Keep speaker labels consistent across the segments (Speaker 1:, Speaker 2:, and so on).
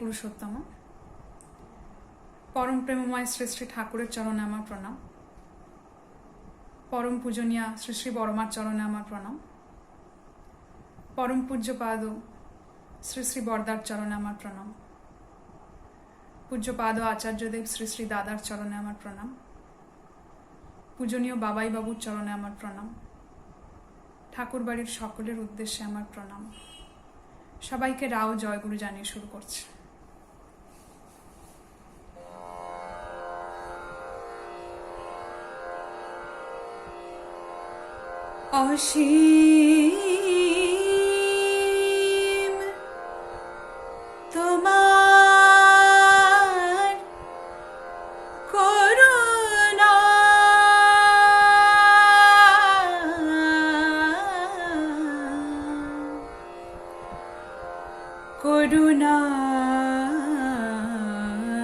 Speaker 1: পুরুষোত্তম। পরম প্রেমময় শ্রী শ্রী ঠাকুরের চরণে আমার প্রণাম। পরম পূজনীয়া শ্রী শ্রী বড়মার চরণে আমার প্রণাম। পরম পূজ্যপাদ শ্রী শ্রী বরদার চরণে আমার প্রণাম। পূজ্যপাদ আচার্যদেব শ্রী শ্রী দাদার চরণে আমার প্রণাম। পূজনীয় বাবাই বাবুর চরণে আমার প্রণাম। ঠাকুর বাড়ির সকলের উদ্দেশ্যে আমার প্রণাম। সবাইকে রাও জয়গুরু জানিয়ে শুরু করছে। অসীম তোমার করুণা,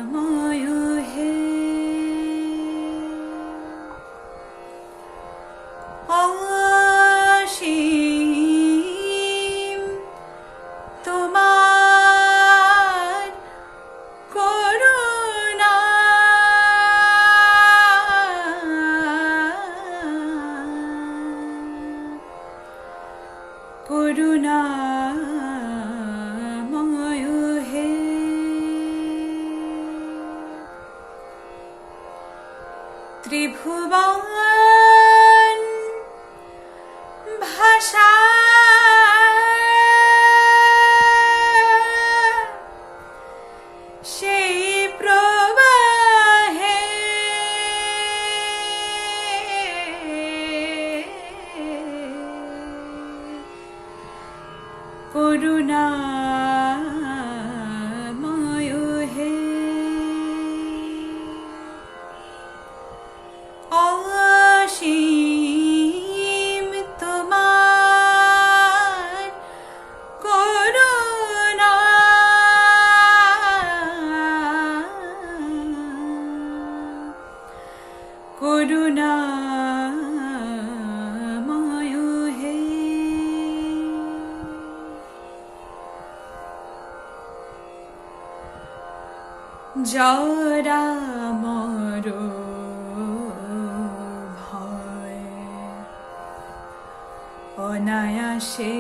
Speaker 1: করুণাময় হে অসীম তোমার করুণা, করুণাময় হে ত্রিভুবন ভাষা সেই প্রবাহে করুণাময় হে অসীম তোমার করুণা, করুণাময় হে জরা মর ভয় অনায়াসে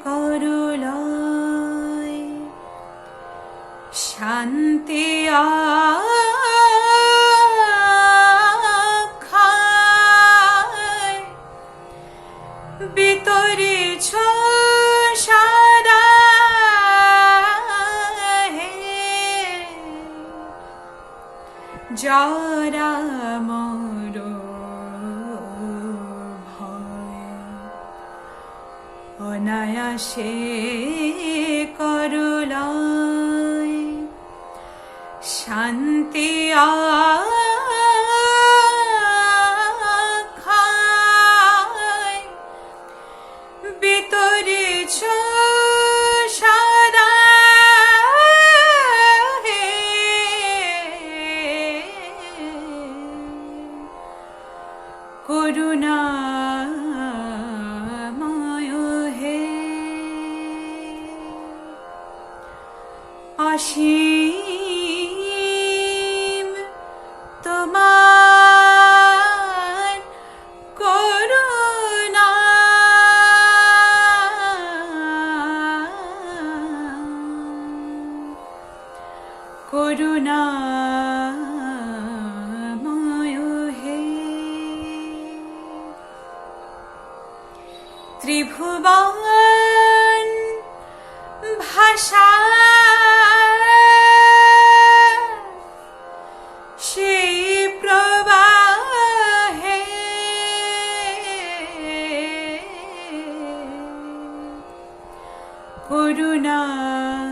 Speaker 1: করলয়, শান্তি আখায় বিতরিছ সাদা হে জরা মর ভয় অনায়াসে করলয়, শান্তি আখায় বিতরিছ সাদা হে করুণাময় হে অসীম তোমার করুণা, করুণাময় হে ত্রিভুবন ভাষা সেই প্রবাহে করুণাময়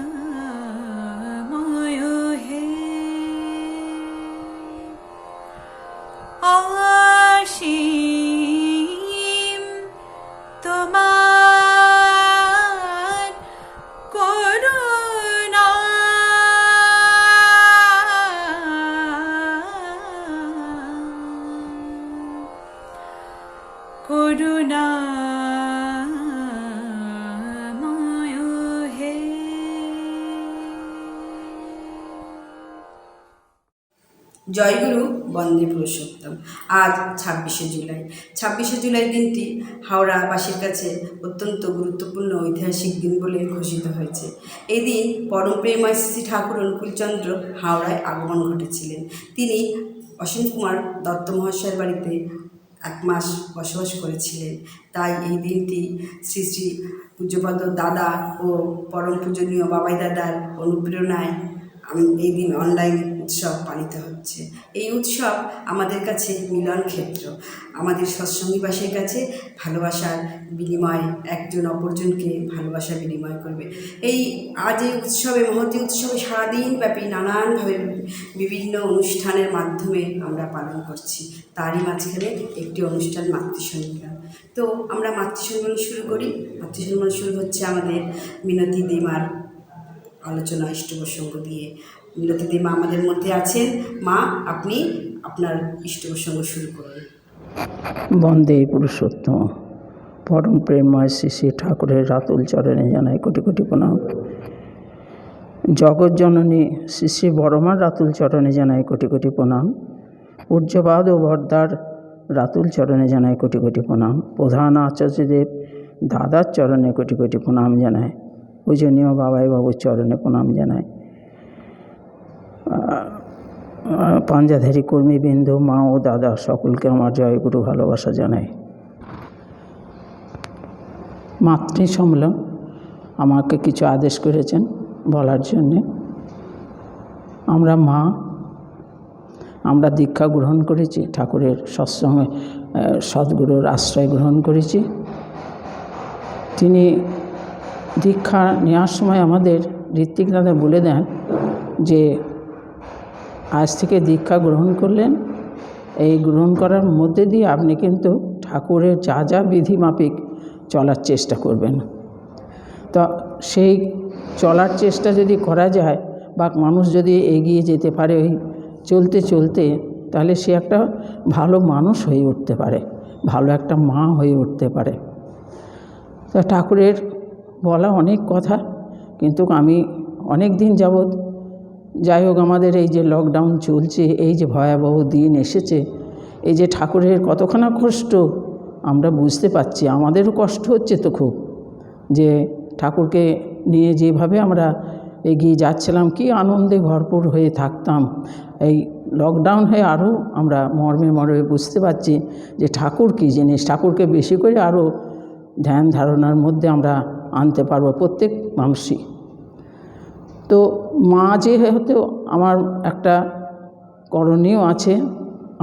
Speaker 1: হে অসীম তোমার করুণা, করুণাময় হে
Speaker 2: জয়গুরু বন্দে পুরুষোত্তম। আজ 26শে জুলাই। 26শে জুলাই দিনটি হাওড়াবাসীর কাছে অত্যন্ত গুরুত্বপূর্ণ ঐতিহাসিক দিন বলে ঘোষিত হয়েছে। এই দিন পরম প্রেমময় শ্রী ঠাকুর অনুকূলচন্দ্র হাওড়ায় আগমন ঘটেছিলেন। তিনি অসীম কুমার দত্ত মহাশয়ের বাড়িতে 1 মাস বসবাস করেছিলেন। তাই এই দিনটি শ্রী শ্রী পূজ্যপাদ দাদা ও পরম পূজনীয় বাবাই দাদার অনুপ্রেরণায় এই দিন অনলাইন উৎসব পালিত হচ্ছে। এই উৎসব আমাদের কাছে মিলন ক্ষেত্র, আমাদের সৎসঙ্গীবাসীর কাছে ভালোবাসার বিনিময়, একজন অপরজনকে ভালোবাসা বিনিময় করবে। আজ এই উৎসবে, মহতী উৎসবে সারাদিন ব্যাপী নানানভাবে বিভিন্ন অনুষ্ঠানের মাধ্যমে আমরা পালন করছি। তারই মাঝখানে একটি অনুষ্ঠান মাতৃসম্মেলন। তো আমরা মাতৃসম্মেলন শুরু করি। মাতৃসম্মেলন শুরু হচ্ছে আমাদের মিনতি দিমার আলোচনা ইষ্ট প্রসঙ্গ দিয়ে। মিনতি দিমা আমাদের মধ্যে আছেন। মা, আপনি আপনার ইষ্ট প্রসঙ্গ শুরু করুন।
Speaker 3: বন্দে পুরুষোত্তম। পরম প্রেমময় শ্রী শ্রী ঠাকুরের রাতুল চরণে জানাই কোটি কোটি প্রণাম। জগৎ জননী শ্রী শ্রী বড়মার রাতুল চরণে জানাই কোটি কোটি প্রণাম। পূজ্যপাদ ও বর্দার রাতুল চরণে জানাই কোটি কোটি প্রণাম। প্রধান আচার্যদেব দাদার চরণে কোটি কোটি প্রণাম জানায়। পূজনীয় বাবাই বাবুর চরণে প্রণাম জানায়। পাঞ্জাধারী কর্মীবৃন্দ, মা ও দাদা সকলকে আমার জয়গুরু ভালোবাসা জানাই। মাতৃ সম্মেলন আমাকে কিছু আদেশ করেছেন বলার জন্যে। আমরা মা, আমরা দীক্ষা গ্রহণ করেছি, ঠাকুরের সৎসঙ্গে সদ্গুরুর আশ্রয় গ্রহণ করেছি। তিনি দীক্ষা নেওয়ার সময় আমাদের ঋত্বিক দাদা বলে দেন যে আজ থেকে দীক্ষা গ্রহণ করলেন, এই গ্রহণ করার মধ্যে দিয়ে আপনি কিন্তু ঠাকুরের যা যা বিধিমাফিক চলার চেষ্টা করবেন। তো সেই চলার চেষ্টা যদি করা যায় বা মানুষ যদি এগিয়ে যেতে পারে ওই চলতে চলতে, তাহলে সে একটা ভালো মানুষ হয়ে উঠতে পারে, ভালো একটা মা হয়ে উঠতে পারে। তো ঠাকুরের বলা অনেক কথা, কিন্তু আমি অনেক দিন যাবৎ, যাই হোক, আমাদের এই যে লকডাউন চলছে, এই যে ভয়াবহ দিন এসেছে, এই যে ঠাকুরের কতখানা কষ্ট আমরা বুঝতে পারছি। আমাদেরও কষ্ট হচ্ছে তো খুব, যে ঠাকুরকে নিয়ে যেভাবে আমরা এগিয়ে যাচ্ছিলাম, কি আনন্দে ভরপুর হয়ে থাকতাম। এই লকডাউন হয়ে আরও আমরা মর্মে মর্মে বুঝতে পারছি যে ঠাকুর কী জিনিস। ঠাকুরকে বেশি করে আরও ধ্যান ধারণার মধ্যে আমরা আনতে পারবো প্রত্যেক মানুষই। তো মা যেহেতু আমার একটা করণীয় আছে।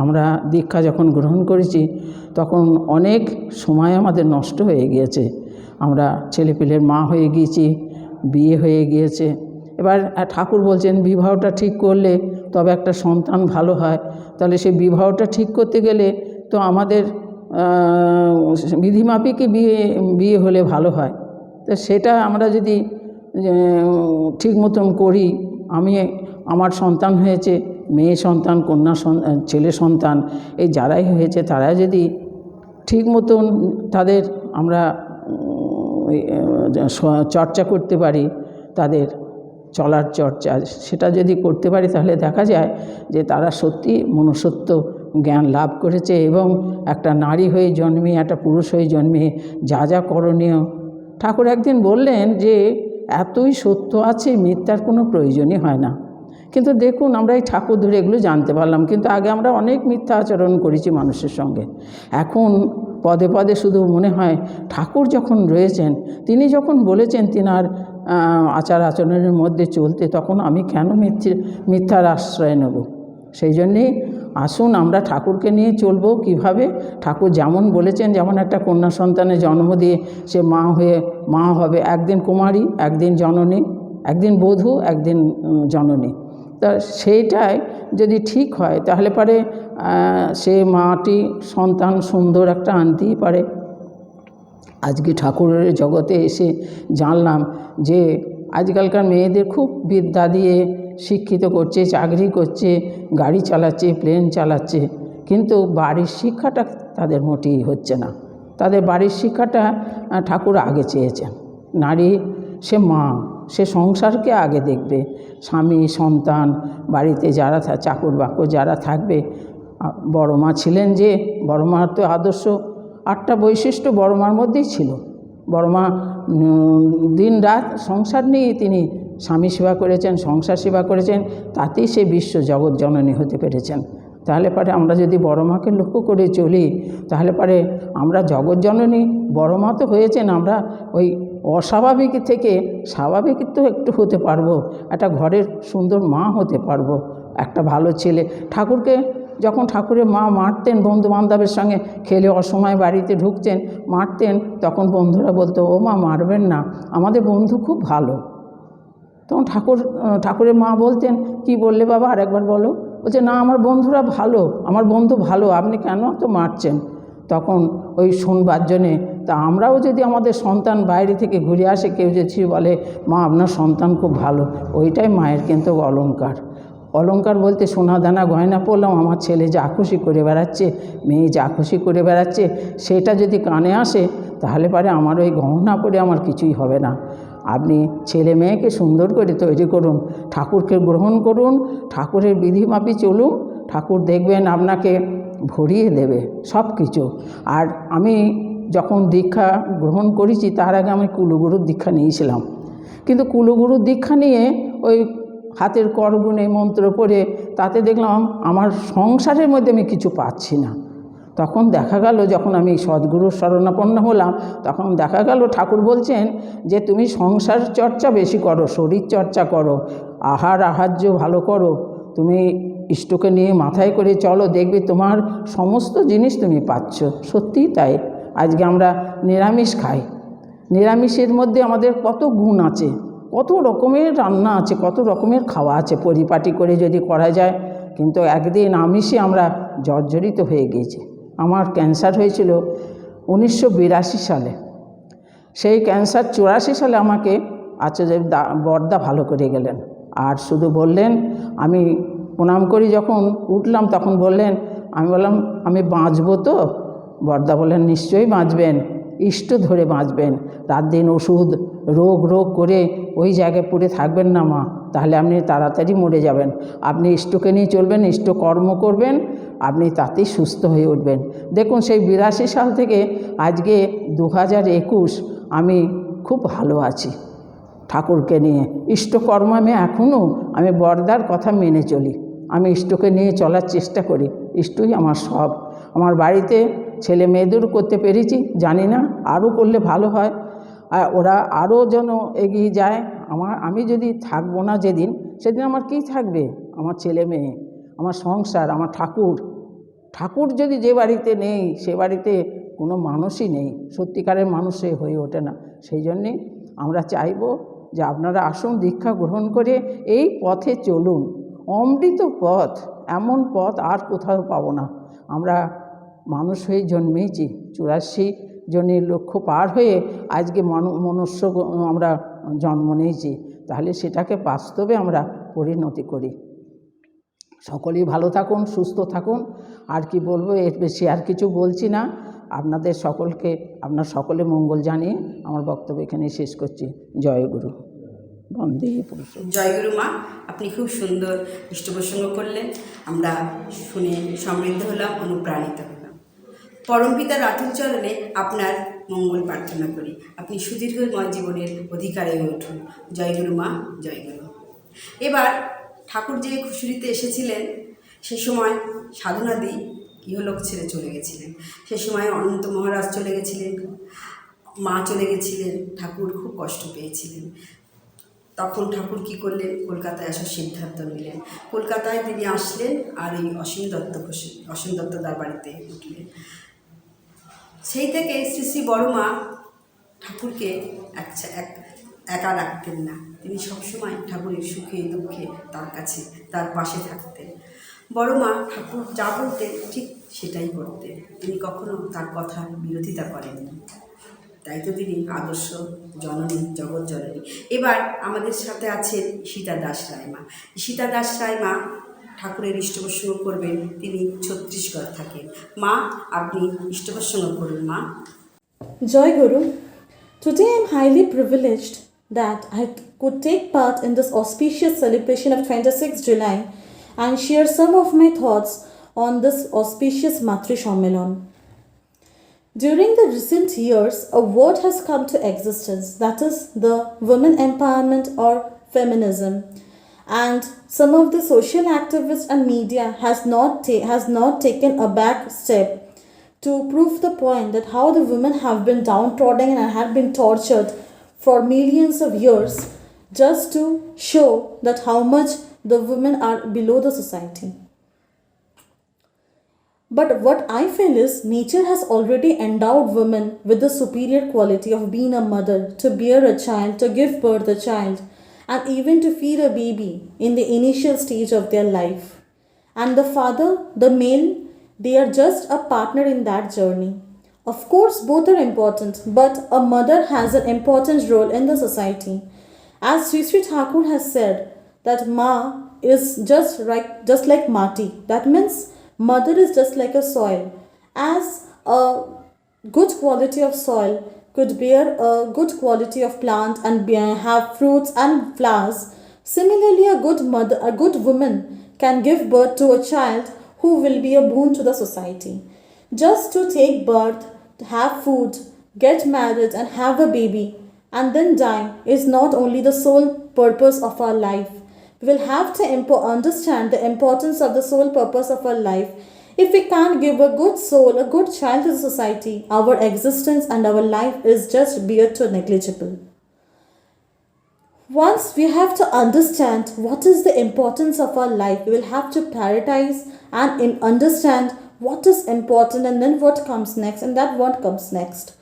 Speaker 3: আমরা দীক্ষা যখন গ্রহণ করেছি তখন অনেক সময় আমাদের নষ্ট হয়ে গিয়েছে। আমরা ছেলেপিলের মা হয়ে গিয়েছি, বিয়ে হয়ে গিয়েছে। এবার ঠাকুর বলছেন বিবাহটা ঠিক করলে তবে একটা সন্তান ভালো হয়। তাহলে সেই বিবাহটা ঠিক করতে গেলে তো আমাদের বিধিমাফিকই বিয়ে হলে ভালো হয়। তো সেটা আমরা যদি ঠিক মতন করি, আমার সন্তান হয়েছে, মেয়ে সন্তান, কন্যা সন্তান, ছেলে সন্তান, এই যারাই হয়েছে তারা যদি ঠিক মতন তাদের আমরা চর্চা করতে পারি, তাদের চলার চর্চা সেটা যদি করতে পারি, তাহলে দেখা যায় যে তারা সত্যি মনুষ্যত্ব জ্ঞান লাভ করেছে এবং একটা নারী হয়ে জন্মে, একটা পুরুষ হয়ে জন্মে যা যা করণীয়। ঠাকুর একদিন বললেন যে এতই সত্য আছে, মিথ্যার কোনো প্রয়োজনই হয় না। কিন্তু দেখুন, আমরা এই ঠাকুর ধরে এগুলো জানতে পারলাম, কিন্তু আগে আমরা অনেক মিথ্যা আচরণ করেছি মানুষের সঙ্গে। এখন পদে পদে শুধু মনে হয় ঠাকুর যখন রয়েছেন, তিনি যখন বলেছেন তিনার আচার আচরণের মধ্যে চলতে, তখন আমি কেন মিথ্যার আশ্রয় নেব? সেই জন্যেই আসুন আমরা ঠাকুরকে নিয়ে চলবো। কিভাবে? ঠাকুর যেমন বলেছেন, যেমন একটা কন্যা সন্তানের জন্ম দিয়ে সে মা হবে, একদিন কুমারী, একদিন জননী, একদিন বধূ, একদিন জননী। তা সেইটাই যদি ঠিক হয়, তাহলে পারে সে মাটি সন্তান সুন্দর একটা আনতেই পারে। আজকে ঠাকুরের জগতে এসে জানলাম যে আজকালকার মেয়েদের খুব বিদ্যা দিয়ে শিক্ষিত করছে, চাকরি করছে, গাড়ি চালাচ্ছে, প্লেন চালাচ্ছে, কিন্তু বাড়ির শিক্ষাটা তাদের মোটেই হচ্ছে না। তাদের বাড়ির শিক্ষাটা ঠাকুর আগে চেয়েছেন। নারী সে মা, সে সংসারকে আগে দেখবে। স্বামী সন্তান বাড়িতে যারা চাকর বাকর যারা থাকবে, বড় মা ছিলেন যে, বড় মার তো আদর্শ 8টা বৈশিষ্ট্য বড় মার মধ্যেই ছিল। বড় মা দিন রাত সংসার নিয়ে তিনি স্বামী সেবা করেছেন, সংসার সেবা করেছেন, তাতেই সে বিশ্ব জগৎ জননী হতে পেরেছেন। তাহলে পরে আমরা যদি বড় মাকে লক্ষ্য করে চলি, তাহলে পরে আমরা জগৎ জননী বড় মা তো হয়েছেন, আমরা ওই অস্বাভাবিক থেকে স্বাভাবিক তো একটু হতে পারবো, একটা ঘরের সুন্দর মা হতে পারবো, একটা ভালো ছেলে। ঠাকুরকে যখন ঠাকুরের মা মারতেন, বন্ধু বান্ধবের সঙ্গে খেলে অসময় বাড়িতে ঢুকছেন, মারতেন, তখন বন্ধুরা বলতো, ও মা মারবেন না, আমাদের বন্ধু খুব ভালো। তখন ঠাকুরের মা বলতেন, কি বললে বাবা, আরেকবার বলো। বলছে, না আমার বন্ধুরা ভালো, আমার বন্ধু ভালো, আপনি কেন তো মারছেন। তখন ওই শুনবার জন্যে, তা আমরাও যদি আমাদের সন্তান বাইরে থেকে ঘুরে আসে, কেউ যদি বলে মা আপনার সন্তান খুব ভালো, ওইটাই মায়ের কিন্তু অলংকার। অলংকার বলতে সোনা দানা গয়না পরলাম, আমার ছেলে যা খুশি করে বেড়াচ্ছে, মেয়ে যা খুশি করে বেড়াচ্ছে, সেটা যদি কানে আসে, তাহলে পরে আমার ওই গহনা পরে আমার কিছুই হবে না। আপনি ছেলে মেয়েকে সুন্দর করে তৈরি করুন, ঠাকুরকে গ্রহণ করুন, ঠাকুরের বিধিমাপি চলুন, ঠাকুর দেখবেন আপনাকে ভরিয়ে দেবে সব কিছু। আর আমি যখন দীক্ষা গ্রহণ করেছি, তার আগে আমি কুলগুরুর দীক্ষা নিয়েছিলাম, কিন্তু কুলগুরুর দীক্ষা নিয়ে ওই হাতের করগুণে মন্ত্র পড়ে তাতে দেখলাম আমার সংসারের মধ্যে আমি কিছু পাচ্ছি না। তখন দেখা গেল, যখন আমি সদ্গুরুর শরণাপন্ন হলাম, তখন দেখা গেল ঠাকুর বলছেন যে তুমি সংসার চর্চা বেশি করো, শরীর চর্চা করো, আহার্য ভালো করো, তুমি ইষ্টকে নিয়ে মাথায় করে চলো, দেখবে তোমার সমস্ত জিনিস তুমি পাচ্ছ। সত্যিই তাই। আজকে আমরা নিরামিষ খাই, নিরামিষের মধ্যে আমাদের কত গুণ আছে, কত রকমের রান্না আছে, কত রকমের খাওয়া আছে, পরিপাটি করে যদি করা যায়। কিন্তু একদিন আমিষে আমরা জর্জরিত হয়ে গিয়েছি। আমার ক্যান্সার হয়েছিল 1982 সালে। সেই ক্যান্সার 84 সালে আমাকে আচার্য বরদা ভালো করে গেলেন, আর শুধু বললেন, আমি প্রণাম করি যখন উঠলাম, তখন বললেন, আমি বললাম আমি বাঁচবো তো? বরদা বললেন, নিশ্চয়ই বাঁচবেন, ইষ্ট ধরে বাঁচবেন, রাত দিন ওষুধ রোগ করে ওই জায়গায় পড়ে থাকবেন না মা, তাহলে আপনি তাড়াতাড়ি মরে যাবেন। আপনি ইষ্টকে নিয়ে চলবেন, ইষ্ট কর্ম করবেন, আপনি তাতেই সুস্থ হয়ে উঠবেন। দেখুন, সেই 82 সাল থেকে আজকে 2021 আমি খুব ভালো আছি ঠাকুরকে নিয়ে। ইষ্টকর্ম আমি বরদার কথা মেনে চলি, আমি ইষ্টকে নিয়ে চলার চেষ্টা করি, ইষ্টই আমার সব। আমার বাড়িতে ছেলে মেয়েদেরও করতে পেরেছি, জানি না আরও করলে ভালো হয়, ওরা আরও যেন এগিয়ে যায়। আমি যদি থাকবো না যেদিন, সেদিন আমার কী থাকবে? আমার ছেলে মেয়ে, আমার সংসার, আমার ঠাকুর যদি যে বাড়িতে নেই, সে বাড়িতে কোনো মানুষই নেই, সত্যিকারের মানুষ সে হয়ে ওঠে না। সেই জন্যে আমরা চাইব যে আপনারা আসুন, দীক্ষা গ্রহণ করে এই পথে চলুন। অমৃত পথ, এমন পথ আর কোথাও পাবো না। আমরা মানুষ হয়ে জন্মেছি, 84 জনের লক্ষ্য পার হয়ে আজকে মনুষ্য আমরা জন্ম নিয়েছি, তাহলে সেটাকে বাস্তবে আমরা পরিণতি করি। সকলেই ভালো থাকুন, সুস্থ থাকুন। আর কি বলবো, এর বেশি আর কিছু বলছি না। আপনাদের সকলকে, আপনার সকলে মঙ্গল জানিয়ে আমার বক্তব্য এখানে শেষ করছি। জয় গুরু, বন্দে পুরুষোত্তম।
Speaker 2: জয় গুরু মা, আপনি খুব সুন্দর ইষ্ট প্রসঙ্গ করলেন, আমরা শুনে সমৃদ্ধ হলাম, অনুপ্রাণিত হলাম। পরমপিতার রাতুল চরণে আপনার মঙ্গল প্রার্থনা করি, আপনি সুদীর্ঘময় জীবনের অধিকারী হয়ে উঠুন। জয় গুরু মা, জয় গুরু। এবার ঠাকুর যে খুশুরিতে এসেছিলেন, সে সময় সাধনাদি ইহলোক ছেড়ে চলে গেছিলেন। সে সময় অনন্ত মহারাজ চলে গেছিলেন, মা চলে গেছিলেন, ঠাকুর খুব কষ্ট পেয়েছিলেন। তখন ঠাকুর কী করলেন? কলকাতায় আসার সিদ্ধান্ত নিলেন। কলকাতায় তিনি আসলেন, আর এই অসীম দত্ত তার বাড়িতে উঠলেন। সেই থেকে শ্রী শ্রী বড় মা ঠাকুরকে একা রাখতেন না, তিনি সবসময় ঠাকুরের সুখে দুঃখে তার কাছে, তার পাশে থাকতেন। বড় মা ঠাকুর যা বলতেন ঠিক সেটাই করতেন, তিনি কখনো তার কথা বিরোধিতা করেননি। তাই তো তিনি আদর্শ জননী, জগৎ জননী। এবার আমাদের সাথে আছেন সীতা দাস রায়মা। সীতা দাস রায়মা ঠাকুরের ইষ্টপ্রসঙ্গ করবেন, তিনি ছত্তিশগড় থাকেন। মা, আপনি ইষ্টপ্রসঙ্গ করুন মা।
Speaker 4: Joy Guru, today I am highly privileged that I could take part in this auspicious celebration of 26th July and share some of my thoughts on this auspicious Matri Sammelan. During the recent years, a word has come to existence, that is the women empowerment or feminism. And some of the social activists and media has not taken a back step to prove the point that how the women have been downtrodden and have been tortured for millions of years, just to show that how much the women are below the society. But what I feel is nature has already endowed women with the superior quality of being a mother, to bear a child, to give birth a child, and even to feed a baby in the initial stage of their life. And the father, the male, they are just a partner in that journey. Of course, both are important, but a mother has an important role in the society. As Sri Sri Thakur has said, that Ma is just like Mati. That means mother is just like a soil. As a good quality of soil could bear a good quality of plant and have fruits and flowers, similarly a good woman can give birth to a child who will be a boon to the society. Just to take birth, to have food, get married and have a baby and then die is not only the sole purpose of our life. We will have to understand the importance of the sole purpose of our life. If we can't give a good soul, a good child to the society, our existence and our life is just bare to negligible. Once we have to understand what is the importance of our life, we will have to prioritize and understand what is important and then what comes next and that what comes next.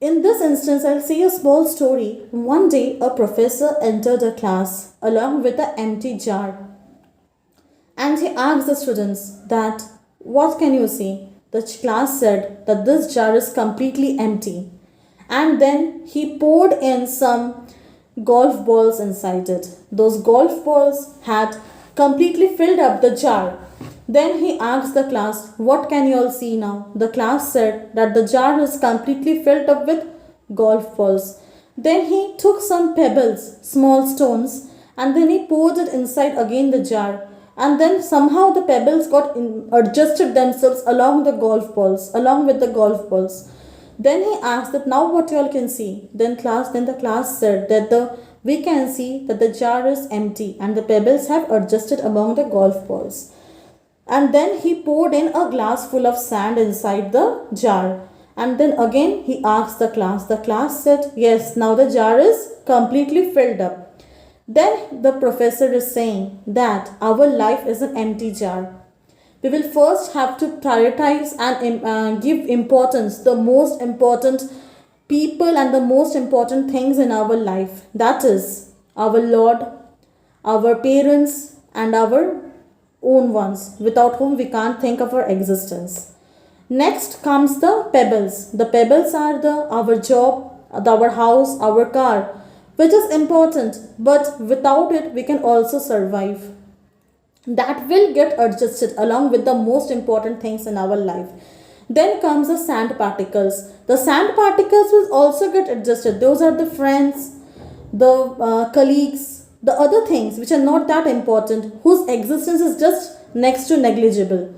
Speaker 4: In this instance, I'll say a small story. One day, a professor entered a class along with an empty jar. And he asked the students that, what can you see? The class said that this jar is completely empty. And then he poured in some golf balls inside it. Those golf balls had completely filled up the jar. Then he asked the class, what can you all see now? The class said that the jar is completely filled up with golf balls. Then he took some pebbles, small stones, and then he poured it inside again the jar. And then somehow the pebbles got adjusted themselves along with the golf balls. Then he asked that now what you all can see. Then the class said that we can see that the jar is empty and the pebbles have adjusted among the golf balls. And then he poured in a glass full of sand inside the jar. And then again he asked the class. The class said, yes, now the jar is completely filled up. Then the professor is saying that our life is an empty jar. We will first have to prioritize and give importance, the most important people and the most important things in our life. That is our Lord, our parents and our own ones, without whom we can't think of our existence. Next comes the pebbles. The pebbles are our job, our house, our car, which is important, but without it we can also survive. That will get adjusted along with the most important things in our life. Then comes the sand particles. The sand particles will also get adjusted. Those are the friends, the colleagues, the other things which are not that important, whose existence is just next to negligible.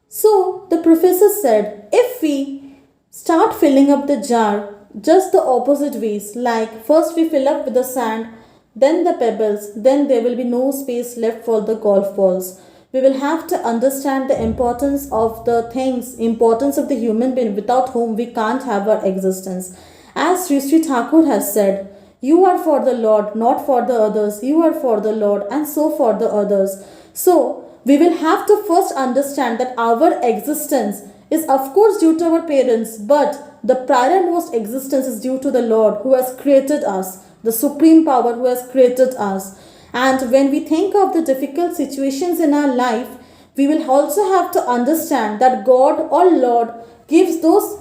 Speaker 4: So the professor said, if we start filling up the jar just the opposite ways, like first we fill up with the sand, then the pebbles, then there will be no space left for the golf balls. We will have to understand the importance of the things, importance of the human being without whom we can't have our existence. As Sri Sri Thakur has said, you are for the Lord, not for the others. You are for the Lord and so for the others. So, we will have to first understand that our existence is of course due to our parents, but the priormost existence is due to the Lord who has created us, the supreme power who has created us. And when we think of the difficult situations in our life, we will also have to understand that God or Lord gives those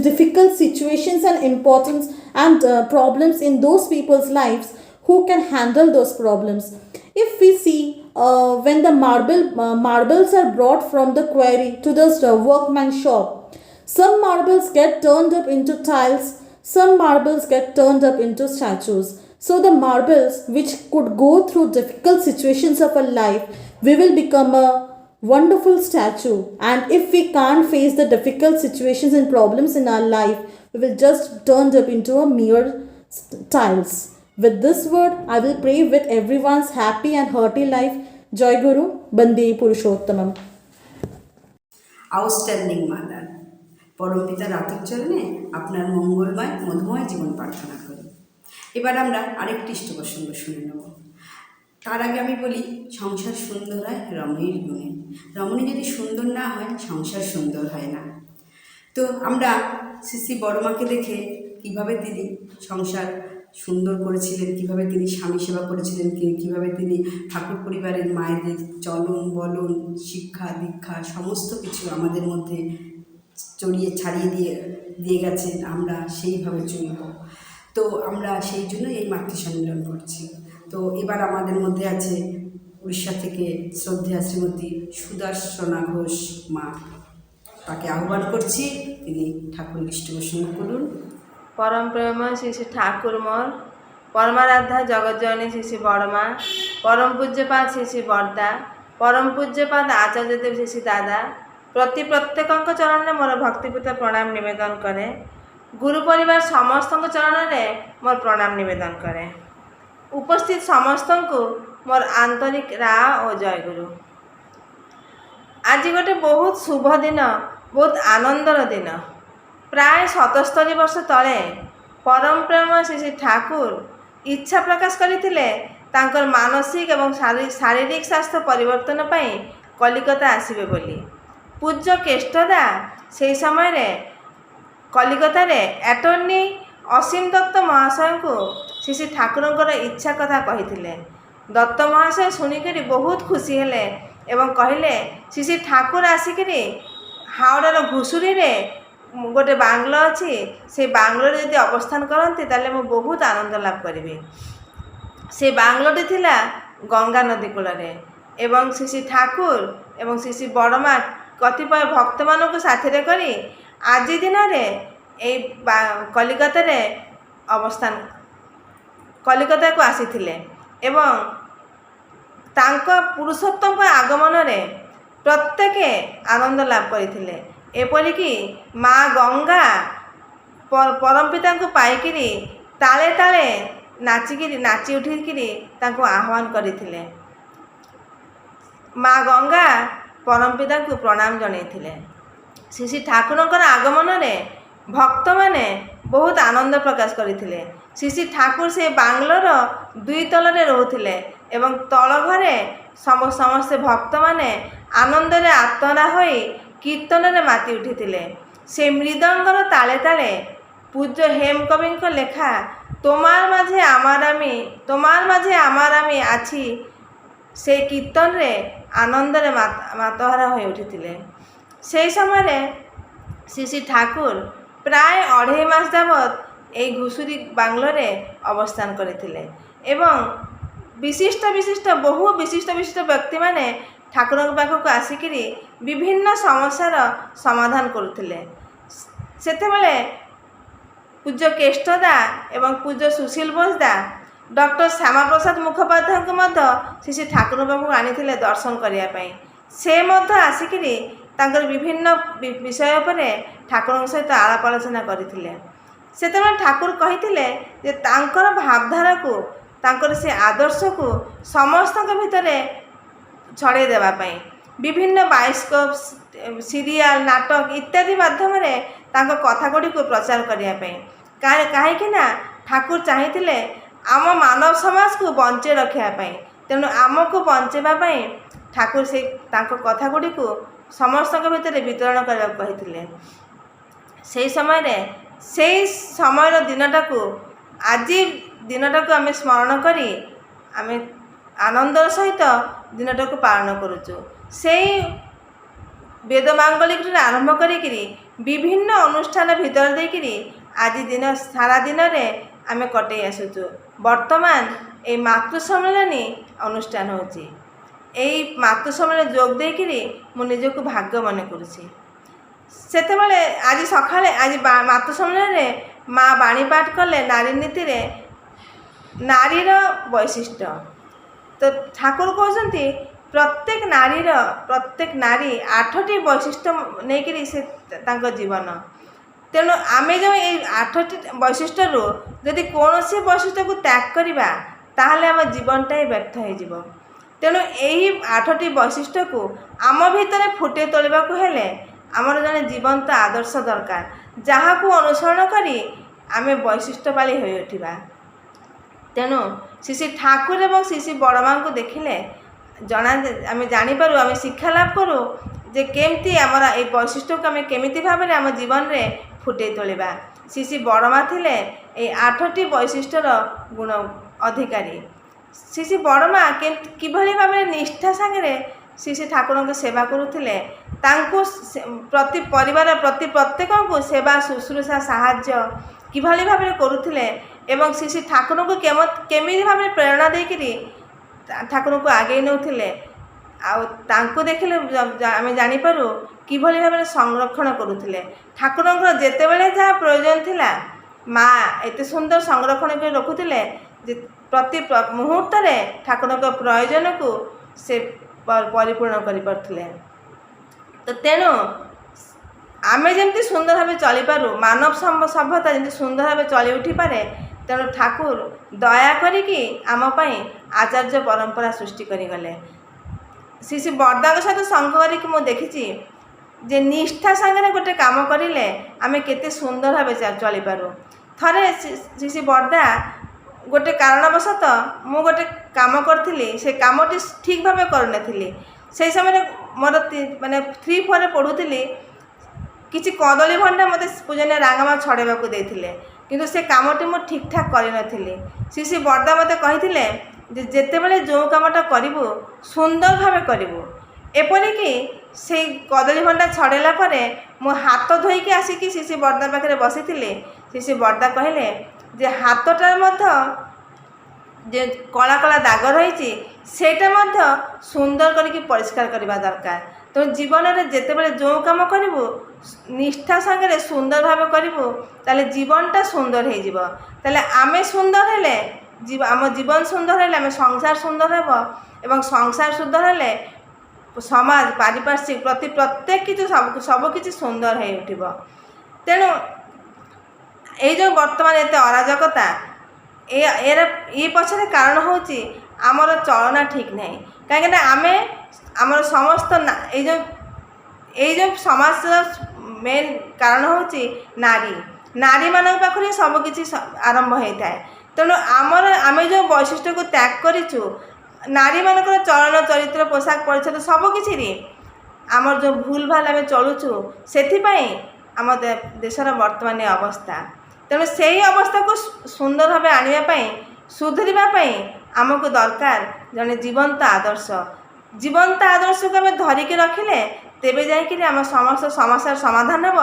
Speaker 4: difficult situations and importance and problems in those people's lives who can handle those problems. If we see when the marbles are brought from the quarry to the workman's shop, some marbles get turned up into tiles, some marbles get turned up into statues. So the marbles which could go through difficult situations of our life, we will become a wonderful statue. And if we can't face the difficult situations and problems in our life, we will just turn up into a mere tiles. With this word, I will pray with everyone's happy and hearty life. Joy Guru, Bande Purushottamam.
Speaker 2: Outstanding mother, পরমপিতার আতুর চরণে আপনার মঙ্গলময় মধুময় জীবন প্রার্থনা করি। এবার আমরা আরেকটি ইষ্টপ্রসঙ্গ শুনে নেব। তার আগে আমি বলি, সংসার সুন্দর হয় রমণীর গুণে। রমণী যদি সুন্দর না হয়, সংসার সুন্দর হয় না। তো আমরা শ্রী বড়মাকে দেখে কীভাবে তিনি সংসার সুন্দর করেছিলেন, কীভাবে তিনি স্বামী সেবা করেছিলেন, কীভাবে তিনি ঠাকুর পরিবারের মায়েদের চলন বলন, শিক্ষা দীক্ষা সমস্ত কিছু আমাদের মধ্যে ছাড়িয়ে দিয়ে গেছেন। আমরা সেইভাবে চলব। তো আমরা সেই জন্য এই মাতৃ সম্মেলন করছি। তো এবার আমাদের মধ্যে আছে উড়িষ্যা থেকে শ্রদ্ধেয়া শ্রীমতী সুদর্শনা ঘোষ মা। তাকে আহ্বান করছি, তিনি ঠাকুরের ইষ্টপ্রসঙ্গ করুন।
Speaker 5: পরম প্রেমময় শ্রী শ্রী ঠাকুর মোর পরমারাধ্যা জগজ্জননী শ্রী শ্রী বড়মা, পরম পূজ্যপাদ শ্রী শ্রী বর্দা, পরম পূজ্যপাদ আচার্যদেব শ্রী শ্রী দাদা প্রত্যেকଙ୍କ ଚରଣରେ ମୋର ଭକ୍ତିପୂତ ପ୍ରଣାମ ନିବେଦନ କରେ। ଗୁରୁ ପରିବାର ସମସ୍ତଙ୍କ ଚରଣରେ ମୋର ପ୍ରଣାମ ନିବେଦନ କରେ। ଉପସ୍ଥିତ ସମସ୍ତଙ୍କୁ ମୋର ଆନ୍ତରିକ ରାୟ ଓ ଜୟଗୁରୁ। ଆଜି ଗୋଟେ ବହୁତ ଶୁଭ ଦିନ, ବହୁତ ଆନନ୍ଦର ଦିନ। ପ୍ରାୟ 77 ବର୍ଷ ତଳେ ପରମ ପ୍ରେମ ଶ୍ରୀ ଶ୍ରୀ ଠାକୁର ଇଚ୍ଛା ପ୍ରକାଶ କରିଥିଲେ ତାଙ୍କର ମାନସିକ ଏବଂ ଶାରୀରିକ ସ୍ୱାସ୍ଥ୍ୟ ପରିବର୍ତ୍ତନ ପାଇଁ କଲିକତା ଆସିବେ ବୋଲି। ପୂଜ୍ୟ କେଷ୍ଟଦା ସେହି ସମୟରେ କଲିକତାରେ ଆଟର୍ଣ୍ଣି ଅସୀମ ଦତ୍ତ ମହାଶୟଙ୍କୁ ଶ୍ରୀ ଶ୍ରୀ ଠାକୁରଙ୍କର ଇଚ୍ଛା କଥା କହିଥିଲେ। ଦତ୍ତ ମହାଶୟ ଶୁଣିକରି ବହୁତ ଖୁସି ହେଲେ ଏବଂ କହିଲେ, ଶ୍ରୀ ଶ୍ରୀ ଠାକୁର ଆସିକରି ହାଓଡ଼ାର ଘୁଷୁରୀରେ ଗୋଟେ ବାଙ୍ଗଲୋ ଅଛି, ସେ ବାଙ୍ଗଲୋରେ ଯଦି ଅବସ୍ଥାନ କରନ୍ତି ତାହେଲେ ମୁଁ ବହୁତ ଆନନ୍ଦ ଲାଭ କରିବି। ସେ ବାଙ୍ଗଲୋଟି ଥିଲା ଗଙ୍ଗା ନଦୀ କୂଳରେ ଏବଂ ଶ୍ରୀ ଶ୍ରୀ ଠାକୁର ଏବଂ ଶ୍ରୀ ଶ୍ରୀ ବଡ଼ମା କତିପୟ ଭକ୍ତମାନଙ୍କୁ ସାଥିରେ କରି ଆଜି ଦିନରେ ଏଇ କଲିକତାକୁ ଆସିଥିଲେ ଏବଂ ତାଙ୍କ ପୁରୁଷୋତ୍ତମଙ୍କ ଆଗମନରେ ପ୍ରତ୍ୟେକ ଆନନ୍ଦ ଲାଭ କରିଥିଲେ। ଏପରିକି ମା ଗଙ୍ଗା ପରମ ପିତାଙ୍କୁ ପାଇକିରି ତାଳେ ତାଳେ ନାଚି ଉଠିକିରି ତାଙ୍କୁ ଆହ୍ୱାନ କରିଥିଲେ। ମା ଗଙ୍ଗା ପରମ ପିତାଙ୍କୁ ପ୍ରଣାମ ଜଣାଇଥିଲେ। ଶ୍ରୀ ଶ୍ରୀ ଠାକୁରଙ୍କର ଆଗମନରେ ଭକ୍ତମାନେ ବହୁତ ଆନନ୍ଦ ପ୍ରକାଶ କରିଥିଲେ। ଶ୍ରୀ ଶ୍ରୀ ଠାକୁର ସେ ବାଙ୍ଗଲୋର 2 ତଳରେ ରହୁଥିଲେ ଏବଂ ତଳ ଘରେ ସମସ୍ତେ ଭକ୍ତମାନେ ଆନନ୍ଦରେ ଆତ୍ମରା ହୋଇ କୀର୍ତ୍ତନରେ ମାତି ଉଠିଥିଲେ। ସେ ମୃଦଙ୍ଗର ତାଳେ ତାଳେ ପୂଜ୍ୟ ହେମକବିଙ୍କ ଲେଖା তোমার মাঝে আমার আমি আছি সেই কীর্তନରେ ଆନନ୍ଦରେ ମାତହାରା ହୋଇ ଉଠିଥିଲେ। ସେହି ସମୟରେ ଶ୍ରୀ ଶ୍ରୀ ଠାକୁର ପ୍ରାୟ 2.5 ମାସ ଯାବତ এই ଘୁଷୁରୀ ବାଙ୍ଗଲୋରେ ଅବସ୍ଥାନ କରିଥିଲେ ଏବଂ ବହୁ ବିଶିଷ୍ଟ ବ୍ୟକ୍ତିମାନେ ଠାକୁରଙ୍କ ପାଖକୁ ଆସିକରି ବିଭିନ୍ନ ସମସ୍ୟାର ସମାଧାନ କରୁଥିଲେ। ସେତେବେଳେ ପୂଜ୍ୟ କେଷ୍ଟଦା ଏବଂ ପୂଜ୍ୟ ସୁଶୀଲ ବୋଷଦା ଡକ୍ଟର ଶ୍ୟାମାପ୍ରସାଦ ମୁଖୋପାଧ୍ୟାୟଙ୍କୁ ମଧ୍ୟ ଶ୍ରୀ ଶ୍ରୀ ଠାକୁରଙ୍କ ପାଖକୁ ଆଣିଥିଲେ ଦର୍ଶନ କରିବା ପାଇଁ। ସେ ମଧ୍ୟ ଆସିକରି ତାଙ୍କର ବିଭିନ୍ନ ବିଷୟ ଉପରେ ଠାକୁରଙ୍କ ସହିତ ଆଳାପ ଆଲୋଚନା କରିଥିଲେ। ସେତେବେଳେ ଠାକୁର କହିଥିଲେ ଯେ ତାଙ୍କର ଭାବଧାରାକୁ, ତାଙ୍କର ସେ ଆଦର୍ଶକୁ ସମସ୍ତଙ୍କ ଭିତରେ ଛଡ଼େଇ ଦେବା ପାଇଁ ବିଭିନ୍ନ ବାଇସ୍କୋପ, ସିରିଆଲ, ନାଟକ ଇତ୍ୟାଦି ମାଧ୍ୟମରେ ତାଙ୍କ କଥାଗୁଡ଼ିକୁ ପ୍ରଚାର କରିବା ପାଇଁ। କାହିଁକି ନା ଠାକୁର ଚାହିଁଥିଲେ ଆମ ମାନବ ସମାଜକୁ ବଞ୍ଚେଇ ରଖିବା ପାଇଁ। ତେଣୁ ଆମକୁ ବଞ୍ଚେଇବା ପାଇଁ ଠାକୁର ତାଙ୍କ କଥାଗୁଡ଼ିକୁ ସମସ୍ତଙ୍କ ଭିତରେ ବିତରଣ କରିବାକୁ କହିଥିଲେ। ସେହି ସମୟର ଆଜି ଦିନଟାକୁ ଆମେ ସ୍ମରଣ କରି ଆମେ ଆନନ୍ଦର ସହିତ ଦିନଟାକୁ ପାଳନ କରୁଛୁ। ସେଇ ବେଦ ମାଙ୍ଗଳିକଠାରୁ ଆରମ୍ଭ କରିକିରି ବିଭିନ୍ନ ଅନୁଷ୍ଠାନ ଭିତରେ ଦେଇକିରି ଆଜି ସାରା ଦିନରେ ଆମେ କଟେଇ ଆସୁଛୁ। ବର୍ତ୍ତମାନ এই ମାତୃ ସମ୍ମିଳନୀ ଅନୁଷ୍ଠାନ ହେଉଛି। এই ମାତୃ ସମ୍ମିଳନୀ ଯୋଗ ଦେଇକିରି ମୁଁ ନିଜକୁ ଭାଗ୍ୟ ମନେ କରୁଛି। ସେତେବେଳେ ଆଜି ସକାଳେ ମାତୃ ସମ୍ମିଳନୀରେ ମା ବାଣୀ ପାଠ କଲେ ନାରୀ ନୀତିରେ ନାରୀର ବୈଶିଷ୍ଟ୍ୟ। ତ ଠାକୁର କହୁଛନ୍ତି ପ୍ରତ୍ୟେକ ନାରୀ 8ଟି ବୈଶିଷ୍ଟ୍ୟ ନେଇକରି ସେ ତାଙ୍କ ଜୀବନ। ତେଣୁ ଆମେ ଯେଉଁ ଏଇ 8ଟି ବୈଶିଷ୍ଟ୍ୟରୁ ଯଦି କୌଣସି ବୈଶିଷ୍ଟ୍ୟକୁ ତ୍ୟାଗ କରିବା ତାହେଲେ ଆମ ଜୀବନଟା ବ୍ୟର୍ଥ ହୋଇଯିବ। ତେଣୁ ଏହି 8ଟି ବୈଶିଷ୍ଟ୍ୟକୁ ଆମ ଭିତରେ ଫୁଟାଇ ତୋଳିବାକୁ ହେଲେ ଆମର ଜଣେ ଜୀବନ୍ତ ଆଦର୍ଶ ଦରକାର, ଯାହାକୁ ଅନୁସରଣ କରି ଆମେ ବୈଶିଷ୍ଟ୍ୟବାଳୀ ହୋଇ ଉଠିବା। ତେଣୁ ଶ୍ରୀ ଠାକୁର ଏବଂ ଶ୍ରୀ ବଡ଼ମାଙ୍କୁ ଦେଖିଲେ ଆମେ ଜାଣିପାରୁ, ଆମେ ଶିକ୍ଷା ଲାଭ କରୁ ଯେ କେମିତି ଆମର এই ବୈଶିଷ୍ଟ୍ୟକୁ ଆମେ କେମିତି ଭାବରେ ଆମ ଜୀବନରେ ଫୁଟାଇ ତୋଳିବା। ଶ୍ରୀ ବଡ଼ମା ଥିଲେ এই 8ଟି ବୈଶିଷ୍ଟ୍ୟର ଗୁଣ ଅଧିକାରୀ। ଶ୍ରୀ ବଡ଼ମା କିଭଳି ଭାବରେ ନିଷ୍ଠା ସାଙ୍ଗରେ ଶ୍ରୀ ଠାକୁରଙ୍କ ସେବା କରୁଥିଲେ, ତାଙ୍କୁ ପ୍ରତି ପରିବାର ପ୍ରତି ପ୍ରତ୍ୟେକଙ୍କୁ ସେବା ଶୁଶ୍ରୂଷା ସାହାଯ୍ୟ କିଭଳି ଭାବରେ କରୁଥିଲେ ଏବଂ ଶ୍ରୀ ଠାକୁରଙ୍କୁ କେମିତି ଭାବରେ ପ୍ରେରଣା ଦେଇକରି ଠାକୁରଙ୍କୁ ଆଗେଇ ନେଉଥିଲେ। ଆଉ ତାଙ୍କୁ ଦେଖିଲେ ଆମେ ଜାଣିପାରୁ କିଭଳି ଭାବରେ ସଂରକ୍ଷଣ କରୁଥିଲେ। ଠାକୁରଙ୍କର ଯେତେବେଳେ ଯାହା ପ୍ରয়োଜନ ଥିଲା ମା ଏତେ ସୁନ୍ଦର ସଂରକ୍ଷଣ କରି ରଖୁଥିଲେ ଯେ ପ୍ରତି ମୁହୂର୍ତ୍ତରେ ଠାକୁରଙ୍କ ପ୍ରয়োଜନକୁ ସେ ପରିପୂର୍ଣ୍ଣ କରିପାରୁଥିଲେ। ତ ତେଣୁ ଆମେ ଯେମିତି ସୁନ୍ଦର ଭାବେ ଚଳିପାରୁ, ମାନବ ସଭ୍ୟତା ଯେମିତି ସୁନ୍ଦର ଭାବେ ଚଳି ଉଠିପାରେ, ତେଣୁ ଠାକୁର ଦୟା କରିକି ଆମ ପାଇଁ ଆଚାର୍ଯ୍ୟ ପରମ୍ପରା ସୃଷ୍ଟି କରିଗଲେ। ଶ୍ରୀ ବରଦାଙ୍କ ସହିତ ସଙ୍ଗ କରିକି ମୁଁ ଦେଖିଛି ଯେ ନିଷ୍ଠା ସାଙ୍ଗରେ ଗୋଟେ କାମ କରିଲେ ଆମେ କେତେ ସୁନ୍ଦର ଭାବେ ଚଳିପାରୁ। ଥରେ ଶ୍ରୀ ବରଦା ଗୋଟେ କାରଣବଶତଃ ମୁଁ ଗୋଟେ କାମ କରିଥିଲି, ସେ କାମଟି ଠିକ୍ ଭାବେ କରିନଥିଲି। ସେହି ସମୟରେ ମୋର ମାନେ 3-4ରେ ପଢ଼ୁଥିଲି, କିଛି କଦଳୀ ଭଣ୍ଡା ମୋତେ ପୂଜନୀୟ ରାଙ୍ଗମା ଛଡ଼େଇବାକୁ ଦେଇଥିଲେ, କିନ୍ତୁ ସେ କାମଟି ମୁଁ ଠିକ୍ ଠାକ୍ କରିନଥିଲି। ଶ୍ରୀ ବରଦା ମୋତେ କହିଥିଲେ ଯେ ଯେତେବେଳେ ଯେଉଁ କାମଟା କରିବୁ ସୁନ୍ଦର ଭାବେ କରିବୁ। ଏପରିକି ସେଇ କଦଳୀ ଭଣ୍ଡା ଛଡ଼େଇଲା ପରେ ମୁଁ ହାତ ଧୋଇକି ଆସିକି ଶ୍ରୀ ବରଦା ପାଖରେ ବସିଥିଲି। ଶ୍ରୀ ବରଦା କହିଲେ ଯେ ହାତଟାରେ ମଧ୍ୟ ଯେ କଳା କଳା ଦାଗ ରହିଛି ସେଇଟା ମଧ୍ୟ ସୁନ୍ଦର କରିକି ପରିଷ୍କାର କରିବା ଦରକାର। ତେଣୁ ଜୀବନରେ ଯେତେବେଳେ ଯେଉଁ କାମ କରିବୁ ନିଷ୍ଠା ସାଙ୍ଗରେ ସୁନ୍ଦର ଭାବେ କରିବୁ, ତାହେଲେ ଜୀବନଟା ସୁନ୍ଦର ହୋଇଯିବ। ତାହେଲେ ଆମେ ସୁନ୍ଦର ହେଲେ ଆମ ଜୀବନ ସୁନ୍ଦର ହେଲେ ଆମେ ସଂସାର ସୁନ୍ଦର ହେବ ଏବଂ ସଂସାର ସୁନ୍ଦର ହେଲେ ସମାଜ ପାରିପାର୍ଶ୍ୱିକ ପ୍ରତ୍ୟେକ କିଛି ସବୁକିଛି ସୁନ୍ଦର ହୋଇ ଉଠିବ। ତେଣୁ ଏଇ ଯେଉଁ ବର୍ତ୍ତମାନ ଏତେ ଅରାଜକତା, ଏ ପଛରେ କାରଣ ହେଉଛି ଆମର ଚଳନା ଠିକ୍ ନାହିଁ। କାହିଁକିନା ଆମେ ଆମର ସମସ୍ତ ଏଇ ଯେଉଁ ସମାଜର ମେନ୍ କାରଣ ହେଉଛି ନାରୀମାନଙ୍କ ପାଖରୁ ହିଁ ସବୁକିଛି ଆରମ୍ଭ ହୋଇଥାଏ। ତେଣୁ ଆମେ ଯେଉଁ ବୈଶିଷ୍ଟ୍ୟକୁ ତ୍ୟାଗ କରିଛୁ, ନାରୀମାନଙ୍କର ଚଳନ ଚରିତ୍ର ପୋଷାକ ପରିଚ୍ଛଦ ସବୁକିଛିରେ ଆମର ଯେଉଁ ଭୁଲ ଭାଲ ଆମେ ଚଳୁଛୁ, ସେଥିପାଇଁ ଆମ ଦେଶର ବର୍ତ୍ତମାନ ଅବସ୍ଥା। ତେଣୁ ସେହି ଅବସ୍ଥାକୁ ସୁନ୍ଦର ଭାବେ ଆଣିବା ପାଇଁ, ସୁଧରିବା ପାଇଁ ଆମକୁ ଦରକାର ଜଣେ ଜୀବନ୍ତ ଆଦର୍ଶ। ଜୀବନ୍ତ ଆଦର୍ଶକୁ ଆମେ ଧରିକି ରଖିଲେ ତେବେ ଯାଇକରି ଆମ ସମସ୍ତ ସମସ୍ୟାର ସମାଧାନ ହେବ,